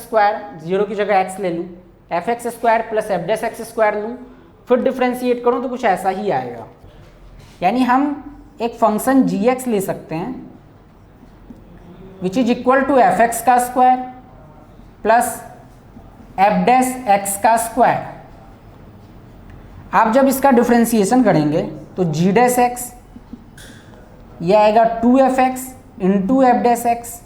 0 की जगह x ले लूँ, f(x² + f डैश x² लूँ, फिर डिफ्रेंशिएट करूँ तो कुछ ऐसा ही आएगा। यानी हम एक फंक्शन gx ले सकते हैं which is equal to f(x² + f dash x²। आप जब इसका डिफ्रेंशिएशन करेंगे तो g डैश x ये आएगा 2f(x) into f dash x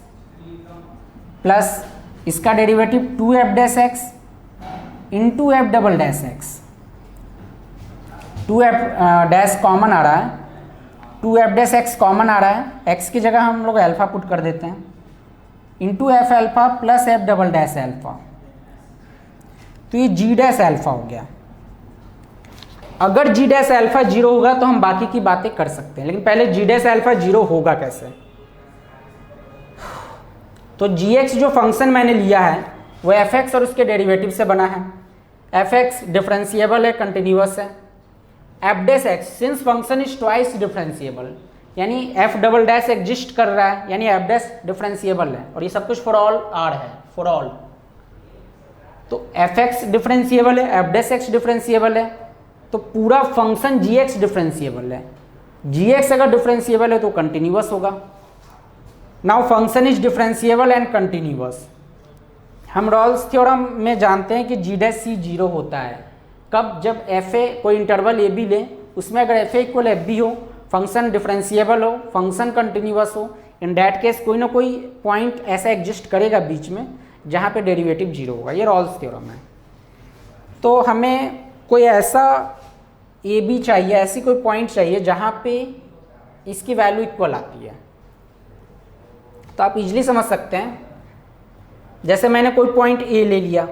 plus इसका derivative 2f dash x into f double dash x। 2f dash common आ रहा है, 2f डैश x कॉमन आ रहा है, x की जगह हम लोग अल्फा पुट कर देते हैं, into F alpha plus F double dash alpha, तो ये g डैश अल्फा हो गया। अगर g डैश अल्फा 0 होगा तो हम बाकी की बातें कर सकते हैं, लेकिन पहले g डैश अल्फा 0 होगा कैसे। तो gx जो फंक्शन मैंने लिया है वो fx और उसके डेरिवेटिव से बना है। fx डिफरेंशिएबल है, कंटिन्यूअस है। f dash x since function is twice differentiable, यानी f डबल डैश एग्जिस्ट कर रहा है, यानी f डैश डिफरेंशिएबल है, और ये सब कुछ फॉर ऑल आर है, फॉर ऑल। तो एफ एक्स डिफरेंशिएबल है, एफ डैश एक्स डिफरेंशिएबल है, तो पूरा फंक्शन जी एक्स डिफरेंशिएबल है। जी एक्स अगर डिफरेंशिएबल है तो कंटिन्यूअस होगा। Now function is differentiable and continuous. हम रॉल्स थ्योरम में जानते हैं कि जी डैश सी जीरो होता है कब, जब एफ ए कोई इंटरवल ए बी ले, उसमें अगर F A equal F B हो, फंक्शन डिफरेंशिएबल हो, फंक्शन कंटिन्यूअस हो, इन डैट केस कोई ना कोई पॉइंट ऐसा एग्जिस्ट करेगा बीच में जहाँ पे डेरिवेटिव जीरो होगा। ये रॉल्स थ्योरम है। तो हमें कोई ऐसा ए बी चाहिए, ऐसी कोई पॉइंट चाहिए जहाँ पे इसकी वैल्यू इक्वल आती है। तो आप इजीली समझ सकते हैं, जैसे मैंने कोई पॉइंट ए ले लिया,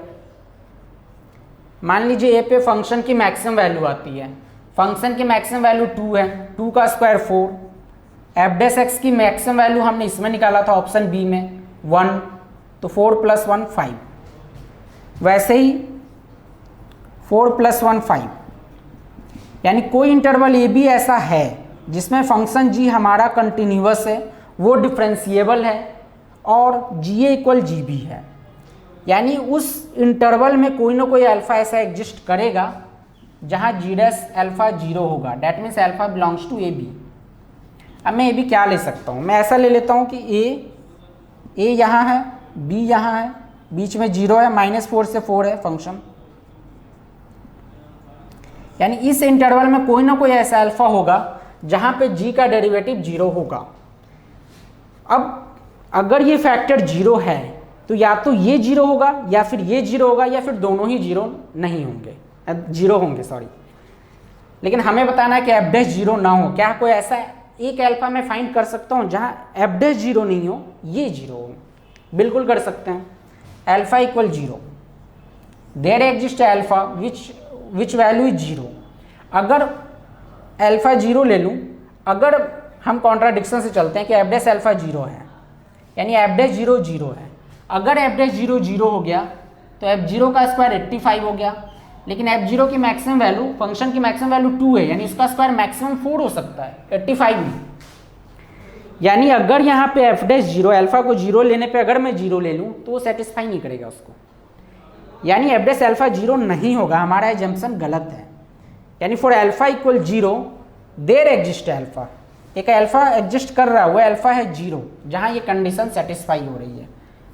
मान लीजिए ए पे फंक्शन की मैक्सिमम वैल्यू आती है, फंक्शन की मैक्सिमम वैल्यू 2 है, 2 का स्क्वायर 4, एफ डैश एक्स की मैक्सिमम वैल्यू हमने इसमें निकाला था ऑप्शन बी में 1, तो 4 + 1 5, वैसे ही 4 + 1 5, यानी कोई इंटरवल ए बी ऐसा है जिसमें फंक्शन जी हमारा कंटिन्यूअस है, वो डिफरेंशिएबल है और जी ए इक्वल जी बी है, यानी उस इंटरवल में कोई ना कोई अल्फा ऐसा एग्जिस्ट करेगा जहाँ जी डैश अल्फा जीरो होगा, that means alpha belongs to A B. अब मैं ए बी क्या ले सकता हूँ, मैं ऐसा ले लेता हूँ कि ए यहाँ है, बी यहाँ है, बीच में जीरो है, -4 से 4 है फंक्शन, यानी इस इंटरवल में कोई ना कोई ऐसा अल्फा होगा जहाँ पे जी का डेरिवेटिव जीरो होगा। अब अगर ये फैक्टर जीरो है तो या तो ये जीरो होगा या फिर ये जीरो होगा या फिर दोनों ही जीरो नहीं होंगे, जीरो होंगे सॉरी। लेकिन हमें बताना है कि एफ डैश जीरो ना हो। क्या कोई ऐसा एक अल्फा मैं फाइंड कर सकता हूँ जहाँ एफ डैश जीरो नहीं हो, ये जीरो हो? बिल्कुल कर सकते हैं। Alpha equal zero, there exist alpha which value is zero. अगर अल्फा जीरो ले लूँ, अगर हम कॉन्ट्राडिक्शन से चलते हैं कि एफ डैश अल्फा जीरो है, यानी एफ डैश जीरो जीरो है, अगर एफ डैश जीरो जीरो हो गया तो एफ जीरो का स्क्वायर 85 हो गया, लेकिन एफ जीरो की मैक्सिमम वैल्यू, फंक्शन की मैक्सिमम वैल्यू 2 है, यानी इसका स्क्वायर मैक्सिमम 4 हो सकता है, 85 नहीं। यानी अगर यहाँ पे एफ डैश जीरो, अल्फा को जीरो लेने पे अगर मैं जीरो ले लूँ तो वो सेटिस्फाई नहीं करेगा उसको, यानी एफ डैश अल्फा जीरो नहीं होगा, हमारा एजम्पशन गलत है। यानी for alpha equal zero there exist alpha, एक अल्फा एग्जिस्ट कर रहा है, वो अल्फा है जीरो, जहाँ ये कंडीशन सेटिस्फाई हो रही है।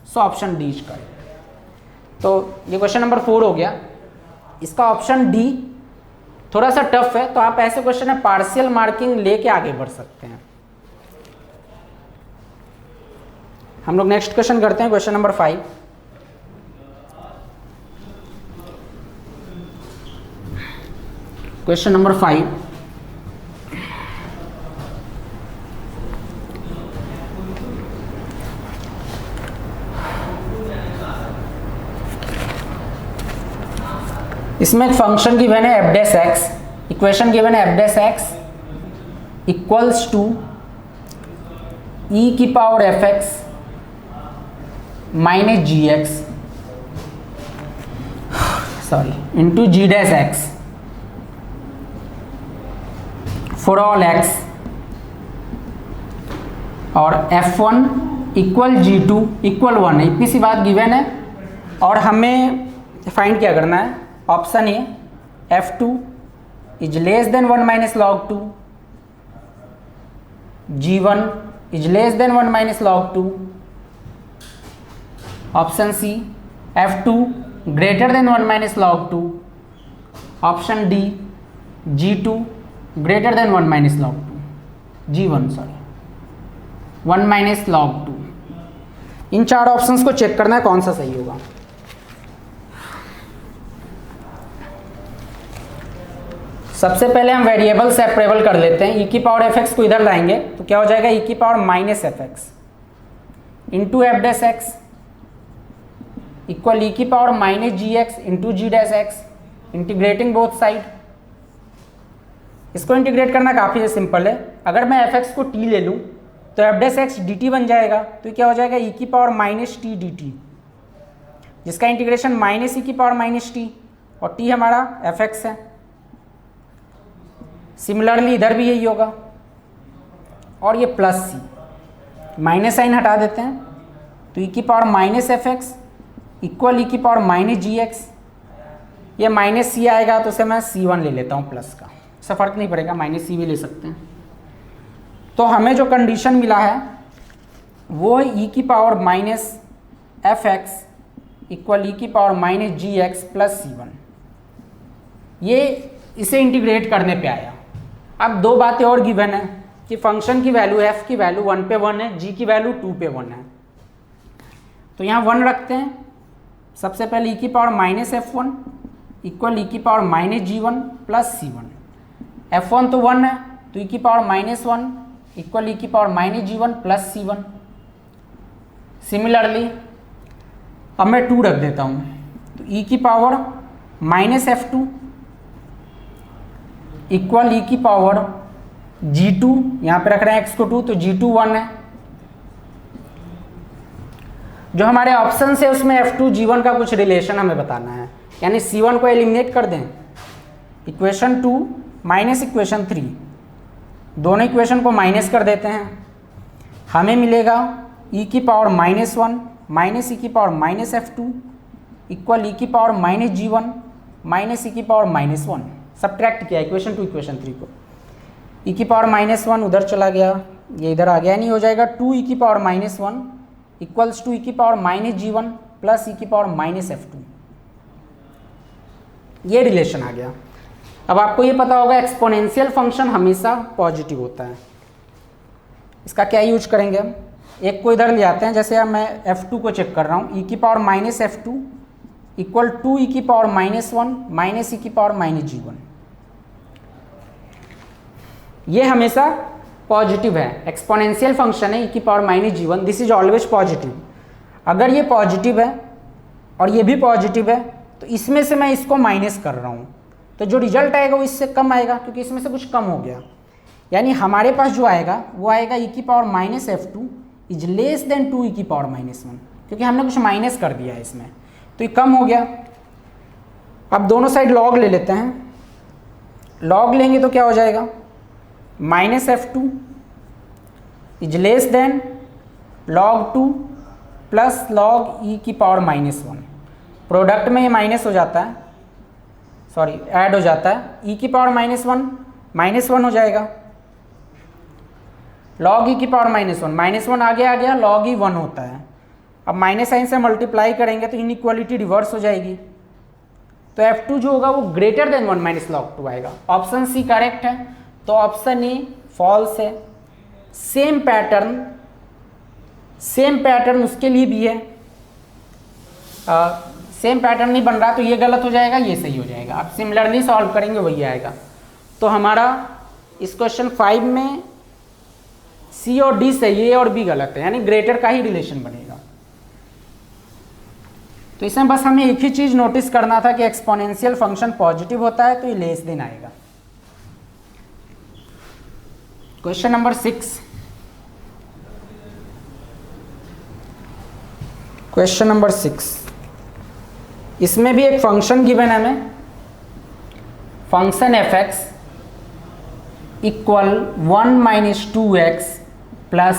So option D is correct. तो ये क्वेश्चन नंबर 4 हो गया। इसका ऑप्शन डी थोड़ा सा टफ है, तो आप ऐसे क्वेश्चन में पार्शियल मार्किंग लेके आगे बढ़ सकते हैं। हम लोग नेक्स्ट क्वेश्चन करते हैं, क्वेश्चन नंबर 5। क्वेश्चन नंबर 5, इसमें एक फंक्शन गिवन है f dash x, equation given है f dash x equals to e की power f x minus g x sorry into g dash x for all x, और f1 equal g2 equal 1 है। इतनी सी बात given है और हमें फाइंड क्या करना है। Option A f2 is less than 1 minus log 2, g1 is less than 1 minus log 2, option C f2 greater than 1 minus log 2, option D g2 greater than 1 minus log 2, g1 sorry 1 minus log 2। इन चार options को check करना है कौन सा सही होगा। सबसे पहले हम वेरिएबल सेपरेबल कर लेते हैं। e की पावर एफ एक्स को इधर लाएंगे तो क्या हो जाएगा, e की power minus f x into f dash x equal e की power minus g x into g dash x, integrating both side. इसको इंटीग्रेट करना काफ़ी सिंपल है। अगर मैं एफ एक्स को t ले लूँ तो F dash x D T बन जाएगा, तो क्या हो जाएगा e की power minus T D T, जिसका इंटीग्रेशन माइनस e की पावर माइनस टी, और t हमारा एफ एक्स है। सिमिलरली इधर भी यही होगा, और ये प्लस सी, माइनस साइन हटा देते हैं तो e की power minus f x equal e की पावर माइनस जी एक्स, ये माइनस सी आएगा तो उसे मैं C1 ले लेता हूँ प्लस का, इससे फ़र्क नहीं पड़ेगा, माइनस सी भी ले सकते हैं। तो हमें जो कंडीशन मिला है वो है ई की power minus f x equal e की power minus g x plus C1। ये इसे इंटीग्रेट करने पे आया। अब दो बातें और गिवन है कि फंक्शन की वैल्यू f की वैल्यू 1 पे 1 है, g की वैल्यू 2 पे 1 है। तो यहाँ 1 रखते हैं। सबसे पहले e की power minus f1 equal e की power minus g1 plus c1। f1 तो 1 है तो e की पावर माइनस 1 इक्वल ई की power minus g1 plus c1। Similarly अब मैं 2 रख देता हूँ, तो e की power minus f2 equal e की पावर g2, यहाँ पे रख रहे हैं x को 2 तो g2 1 है। जो हमारे ऑप्शन है उसमें f2 g1 का कुछ रिलेशन हमें बताना है, यानी c1 को एलिमिनेट कर दें। इक्वेशन 2 माइनस इक्वेशन 3, दोनों इक्वेशन को माइनस कर देते हैं, हमें मिलेगा e की पावर माइनस 1 माइनस ई की power minus f2 equal e की पावर माइनस g1 माइनस ई की पावर माइनस 1। सब्ट्रैक्ट किया इक्वेशन 2 इक्वेशन 3 को, ई की पावर माइनस 1 उधर चला गया, ये इधर आ गया, नहीं हो जाएगा 2 ई की power minus 1 equals to e की पावर माइनस g1 प्लस ई की पावर माइनस f2। ये रिलेशन आ गया। अब आपको ये पता होगा एक्सपोनेंशियल फंक्शन हमेशा पॉजिटिव होता है। इसका क्या यूज करेंगे हम, एक को इधर ले आते हैं, जैसे अब मैं f2 को चेक कर रहा हूँ, ई की पावर माइनस f2 इक्वल 2 ई की पावर माइनस 1 माइनस ई की पावर माइनस g1। ये हमेशा पॉजिटिव है, एक्सपोनेंशियल फंक्शन है, ई की power minus g1, this is always positive. अगर ये पॉजिटिव है और ये भी पॉजिटिव है तो इसमें से मैं इसको माइनस कर रहा हूँ, तो जो रिजल्ट आएगा वो इससे कम आएगा क्योंकि इसमें से कुछ कम हो गया। यानी हमारे पास जो आएगा वो आएगा ई की power minus f2 is less then 2 ई की पावर माइनस 1, क्योंकि हमने कुछ माइनस कर दिया है इसमें, तो ये कम हो गया। अब दोनों साइड लॉग ले लेते हैं, लॉग लेंगे तो क्या हो जाएगा, minus f2 is less then log 2 plus log ई की पावर माइनस 1। प्रोडक्ट में ये माइनस हो जाता है, सॉरी ऐड हो जाता है, ई की पावर माइनस 1 हो जाएगा, log ई की पावर माइनस 1 आगे आ गया, log ई 1 होता है। अब माइनस साइन से मल्टीप्लाई करेंगे तो इनइक्वालिटी रिवर्स हो जाएगी, तो f2 जो होगा वो ग्रेटर देन 1 माइनस log 2 आएगा। ऑप्शन सी करेक्ट है, तो ऑप्शन ए फॉल्स है। सेम पैटर्न उसके लिए भी है, सेम पैटर्न नहीं बन रहा तो ये गलत हो जाएगा, ये सही हो जाएगा। आप सिमिलरली सॉल्व करेंगे वही आएगा। तो हमारा इस क्वेश्चन 5 में सी और डी सही है और बी गलत है, यानी ग्रेटर का ही रिलेशन बनेगा। तो इसमें बस हमें एक ही चीज नोटिस करना था कि एक्सपोनेंशियल फंक्शन पॉजिटिव होता है तो ये लेस देन आएगा। क्वेश्चन नंबर 6, क्वेश्चन नंबर 6, इसमें भी एक फंक्शन गिवन है हमें, function F x equal 1 minus 2x plus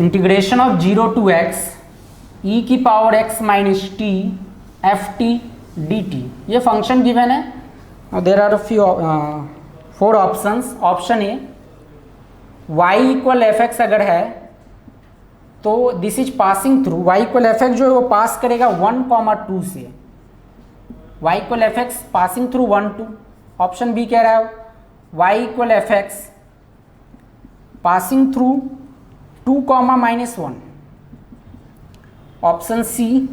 integration of 0 to x E की power x minus T F T D T. ये फंक्शन गिवन है। There are few 4 options. Option A y equal F X अगर है तो this is passing through, y equal F X जो है वो pass करेगा 1, 2 से, y equal F x passing through 1, 2। Option B कह रहा है y equal F x passing through 2, -1। Option C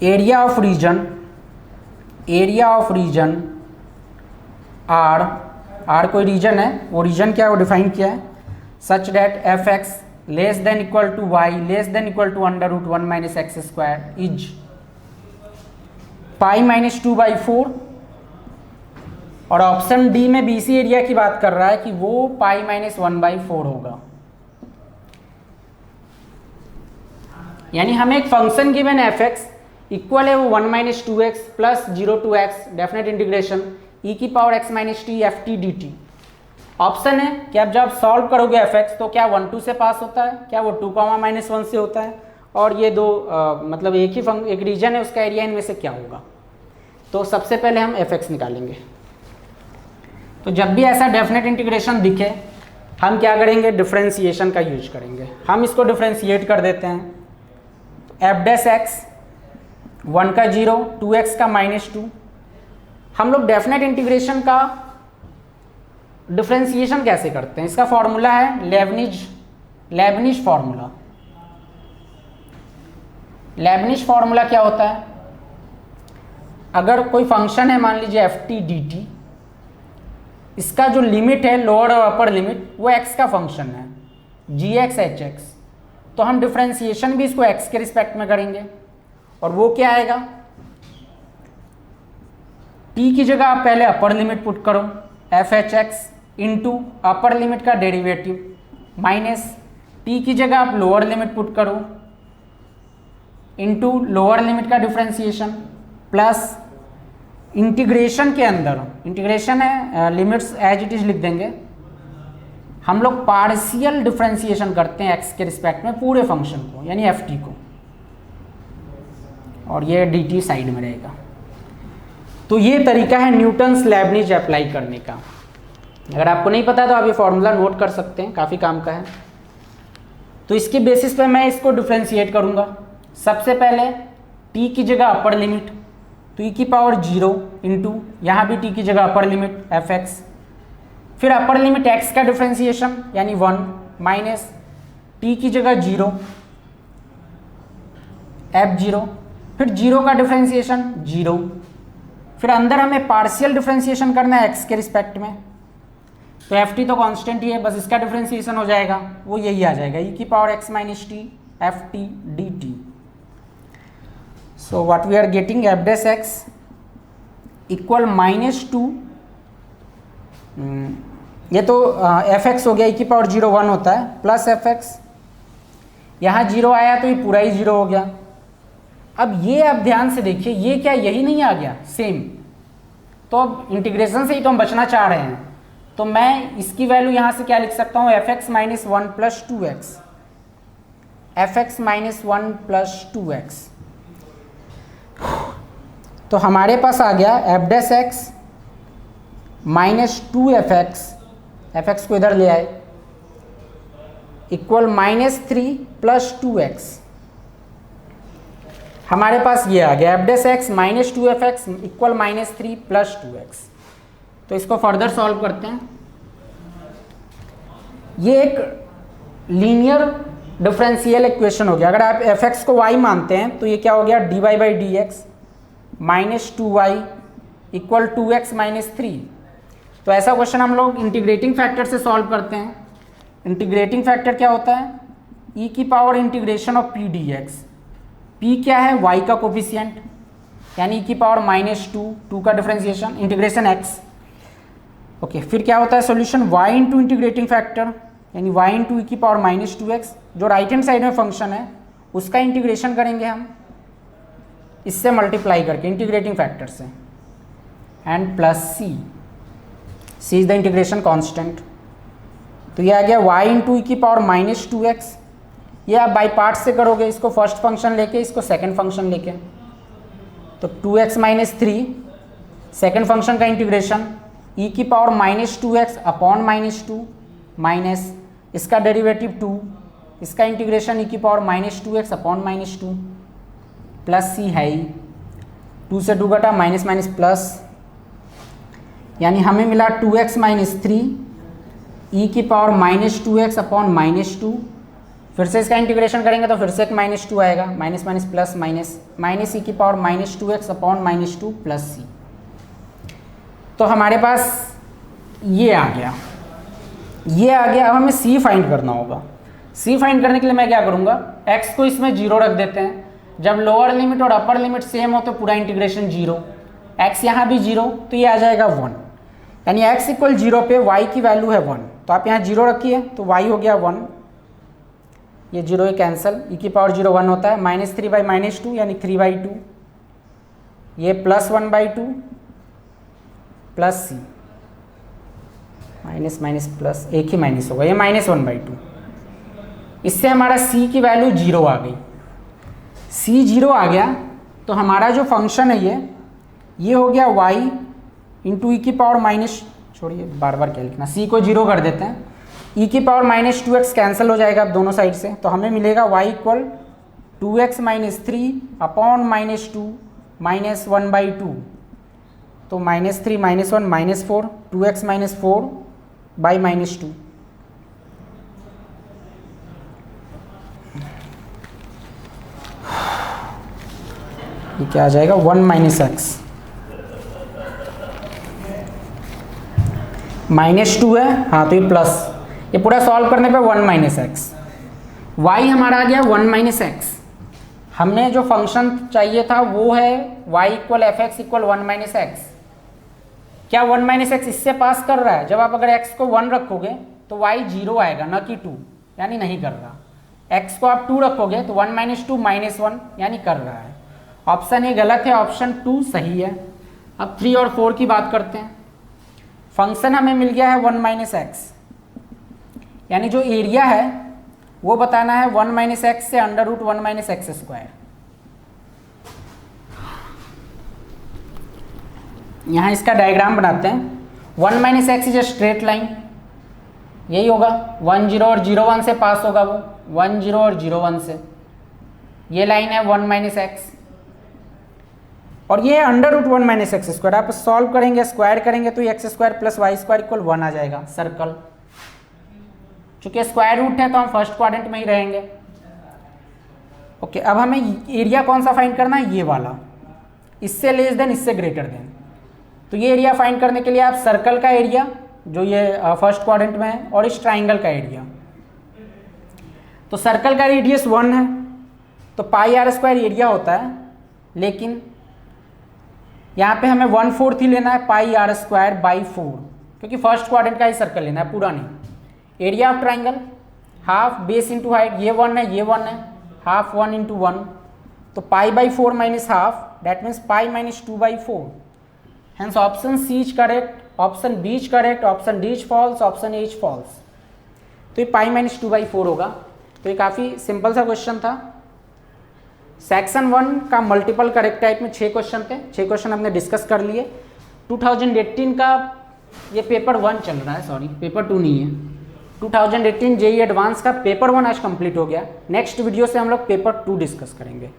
area of region R कोई रीजन है, वो रीजन क्या है वो डिफाइन किया है, such that f x less than equal to y less than equal to √1 minus x square is pi minus 2/4। और option D में बीसी एरिया की बात कर रहा है कि वो पाई माइनस 1/4 होगा। यानी हमें एक function given f x equal है वो 1 minus 2x plus 0 to x definite integration e की power x minus T F T D t. Option है कि आप जब सॉल्व करोगे fx तो क्या 1 2 से पास होता है, क्या वो 2 -1 से होता है, और ये दो मतलब एक रीजन है उसका एरिया इनमें से क्या होगा। तो सबसे पहले हम fx निकालेंगे। तो जब भी ऐसा डेफिनेट इंटीग्रेशन दिखे हम क्या करेंगे, डिफरेंशिएशन का यूज करेंगे। हम इसको डिफरेंशिएट कर देते हैं। एफ डैश एक्स 1 का 0, 2x का -2। हम लोग डेफिनेट इंटीग्रेशन का डिफरेंशिएशन कैसे करते हैं, इसका फॉर्मूला है लेबनिज फॉर्मूला। लेबनिज फॉर्मूला क्या होता है, अगर कोई फंक्शन है मान लीजिए एफ टी डी टी, इसका जो लिमिट है लोअर और अपर लिमिट वो x का फंक्शन है जी एक्स एच एक्स, तो हम डिफरेंशिएशन भी इसको x के रिस्पेक्ट में करेंगे। और वो क्या आएगा, t की जगह आप पहले अपर लिमिट पुट करो F H x into upper limit का डेरिवेटिव माइनस t की जगह आप लोअर लिमिट पुट करो इंटू लोअर लिमिट का डिफरेंशिएशन प्लस इंटीग्रेशन के अंदर, इंटीग्रेशन है लिमिट्स एज इट इज लिख देंगे, हम लोग पार्शियल डिफरेंशिएशन करते हैं x के रिस्पेक्ट में पूरे फंक्शन को यानी एफ टी को, और ये डी टी साइड में रहेगा। तो ये तरीका है न्यूटन्स लेबनिज अप्लाई करने का। अगर आपको नहीं पता तो आप ये फॉर्मूला नोट कर सकते हैं, काफ़ी काम का है। तो इसके बेसिस पे मैं इसको डिफरेंशिएट करूँगा। सबसे पहले t की जगह अपर लिमिट तो e की पावर 0 इंटू यहाँ भी t की जगह अपर लिमिट एफ एक्स, फिर अपर लिमिट x का डिफरेंशिएशन यानी 1 माइनस t की जगह 0 f0, फिर 0 का डिफरेंशिएशन 0, फिर अंदर हमें पार्शियल डिफरेंशिएशन करना है x के रिस्पेक्ट में। तो एफ टी तो कांस्टेंट ही है, बस इसका डिफरेंशिएशन हो जाएगा, वो यही आ जाएगा e की power x minus T F T D T. So what we are getting f dash x equal -2, ये तो एफ एक्स हो गया, e की पावर 0 1 होता है, प्लस एफ एक्स, यहाँ 0 आया तो ये पूरा ही 0 हो गया। अब ये आप ध्यान से देखिए, ये क्या यही नहीं आ गया सेम, तो अब इंटीग्रेशन से ही तो हम बचना चाह रहे हैं, तो मैं इसकी वैल्यू यहाँ से क्या लिख सकता हूँ, F x minus 1 plus 2x, F x minus 1 plus 2x। तो हमारे पास आ गया F dash x minus 2 F x को इधर ले आए इक्वल -3 प्लस 2x। हमारे पास ये आ गया F dash x minus 2 F x equal -3 plus 2x। तो इसको फर्दर सॉल्व करते हैं। ये एक लीनियर डिफरेंशियल इक्वेशन हो गया। अगर आप एफ एक्स को y मानते हैं तो ये क्या हो गया, dy by D x minus 2y equal 2x minus 3। तो ऐसा क्वेश्चन हम लोग इंटीग्रेटिंग फैक्टर से सॉल्व करते हैं। इंटीग्रेटिंग फैक्टर क्या होता है, e की power integration of p dx। p क्या है, y का कोफिशिएंट यानी e की पावर -2 का डिफरेंशिएशन इंटीग्रेशन x। ओके, फिर क्या होता है solution, y into integrating factor यानी y इंटू e की पावर -2x, जो राइट हैंड साइड में फंक्शन है उसका इंटीग्रेशन करेंगे हम इससे मल्टीप्लाई करके इंटीग्रेटिंग फैक्टर से, and plus c is the integration constant. तो ये आ गया y इंटू ई की पावर -2x। ये आप बाई पार्ट से करोगे, इसको फर्स्ट फंक्शन लेके इसको सेकंड फंक्शन लेके, तो 2x माइनस 3 सेकेंड फंक्शन का इंटीग्रेशन e की पावर -2x अपॉन -2 माइनस इसका डेरिवेटिव 2, इसका इंटीग्रेशन e की power -2x upon -2 plus c है ही, 2 से 2 घटा माइनस माइनस प्लस, यानी हमें मिला 2x माइनस 3 e की पावर -2x अपॉन -2। फिर से इसका इंटीग्रेशन करेंगे तो फिर से एक -2 आएगा, minus minus plus minus minus e की power -2x upon -2 plus c। तो हमारे पास ये आ गया, ये आ गया। अब हमें c फाइंड करना होगा। c फाइंड करने के लिए मैं क्या करूँगा, x को इसमें 0 रख देते हैं। जब लोअर लिमिट और अपर लिमिट सेम हो तो पूरा इंटीग्रेशन 0, x यहाँ भी 0 तो ये आ जाएगा 1, यानी x इक्वल 0 पे y की वैल्यू है 1। तो आप यहाँ 0 रखिए तो y हो गया 1, ये 0 ये कैंसिल, e की पावर 0 1 होता है, -3 बाई -2 यानी 3/2, ये +1/2 plus c minus minus plus, एक ही माइनस होगा, ये -1/2। इससे हमारा c की वैल्यू 0 आ गई। c 0 आ गया तो हमारा जो फंक्शन है ये हो गया y इंटू ई की पावर माइनस, छोड़िए बार बार क्या लिखना, c को 0 कर देते हैं, e की पावर -2x कैंसिल हो जाएगा अब दोनों साइड से, तो हमें मिलेगा y इक्वल 2x - 3 अपॉन -2 -1/2, तो -3 -1 -4, 2x - 4 बाई -2। ये क्या आ जाएगा 1 - x, -2 है, हाँ तो ये प्लस, ये पूरा सॉल्व करने पे 1 - x, y हमारा आ गया 1 - x। हमने जो फंक्शन चाहिए था वो है y equal fx equal 1 - x। क्या 1 - x इससे पास कर रहा है? जब आप अगर x को 1 रखोगे तो y 0 आएगा, न कि 2, यानी नहीं कर रहा। x को आप 2 रखोगे तो 1 - 2 -1, यानी कर रहा है। ऑप्शन ए गलत है, ऑप्शन 2 सही है। अब 3 और 4 की बात करते हैं। फंक्शन हमें मिल गया है 1 - x, यानी जो एरिया है वो बताना है 1 - x से √1 - x²। यहाँ इसका डायग्राम बनाते हैं। 1 - x is a straight line, यही होगा 1 0 और 0 1 से पास होगा, वो 1 0 और 0 1 से, ये लाइन है 1 - x, और ये √1 - x²। आप सॉल्व करेंगे, स्क्वायर करेंगे तो x² + y² इक्वल 1 आ जाएगा, सर्कल। चूंकि स्क्वायर रूट है तो हम फर्स्ट क्वाड्रेंट में ही रहेंगे। ओके, अब हमें एरिया कौन सा फाइंड करना है? ये वाला, इससे लेस देन, इससे ग्रेटर देन। तो ये एरिया फाइंड करने के लिए आप सर्कल का एरिया जो ये फर्स्ट क्वाड्रेंट में है और इस ट्राइंगल का एरिया, तो सर्कल का रेडियस 1 है तो πr² एरिया होता है, लेकिन यहाँ पे हमें 1/4 ही लेना है πr²/4, क्योंकि फर्स्ट क्वाड्रेंट का ही सर्कल लेना है, पूरा नहीं। Area of triangle half base into height, ये 1 है, ये 1 है, हाफ 1 × 1, तो π/4 - half, that means π - 2/4। Hence option C is correct, option B is correct, option D is false, option A is false. तो ये π - 2/4 होगा। तो ये काफ़ी सिंपल सा क्वेश्चन था। सेक्शन 1 का मल्टीपल करेक्ट टाइप में 6 क्वेश्चन थे, 6 क्वेश्चन हमने डिस्कस कर लिए। 2018 का ये पेपर 1 चल रहा है, सॉरी पेपर 2 नहीं है। 2018 जेईई एडवांस का पेपर 1 आज कंप्लीट हो गया। नेक्स्ट वीडियो से हम लोग पेपर 2 डिस्कस करेंगे।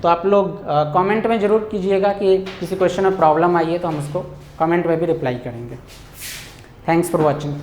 तो आप लोग कमेंट में ज़रूर कीजिएगा कि किसी क्वेश्चन में प्रॉब्लम आई है तो हम उसको कमेंट में भी रिप्लाई करेंगे। Thanks for watching.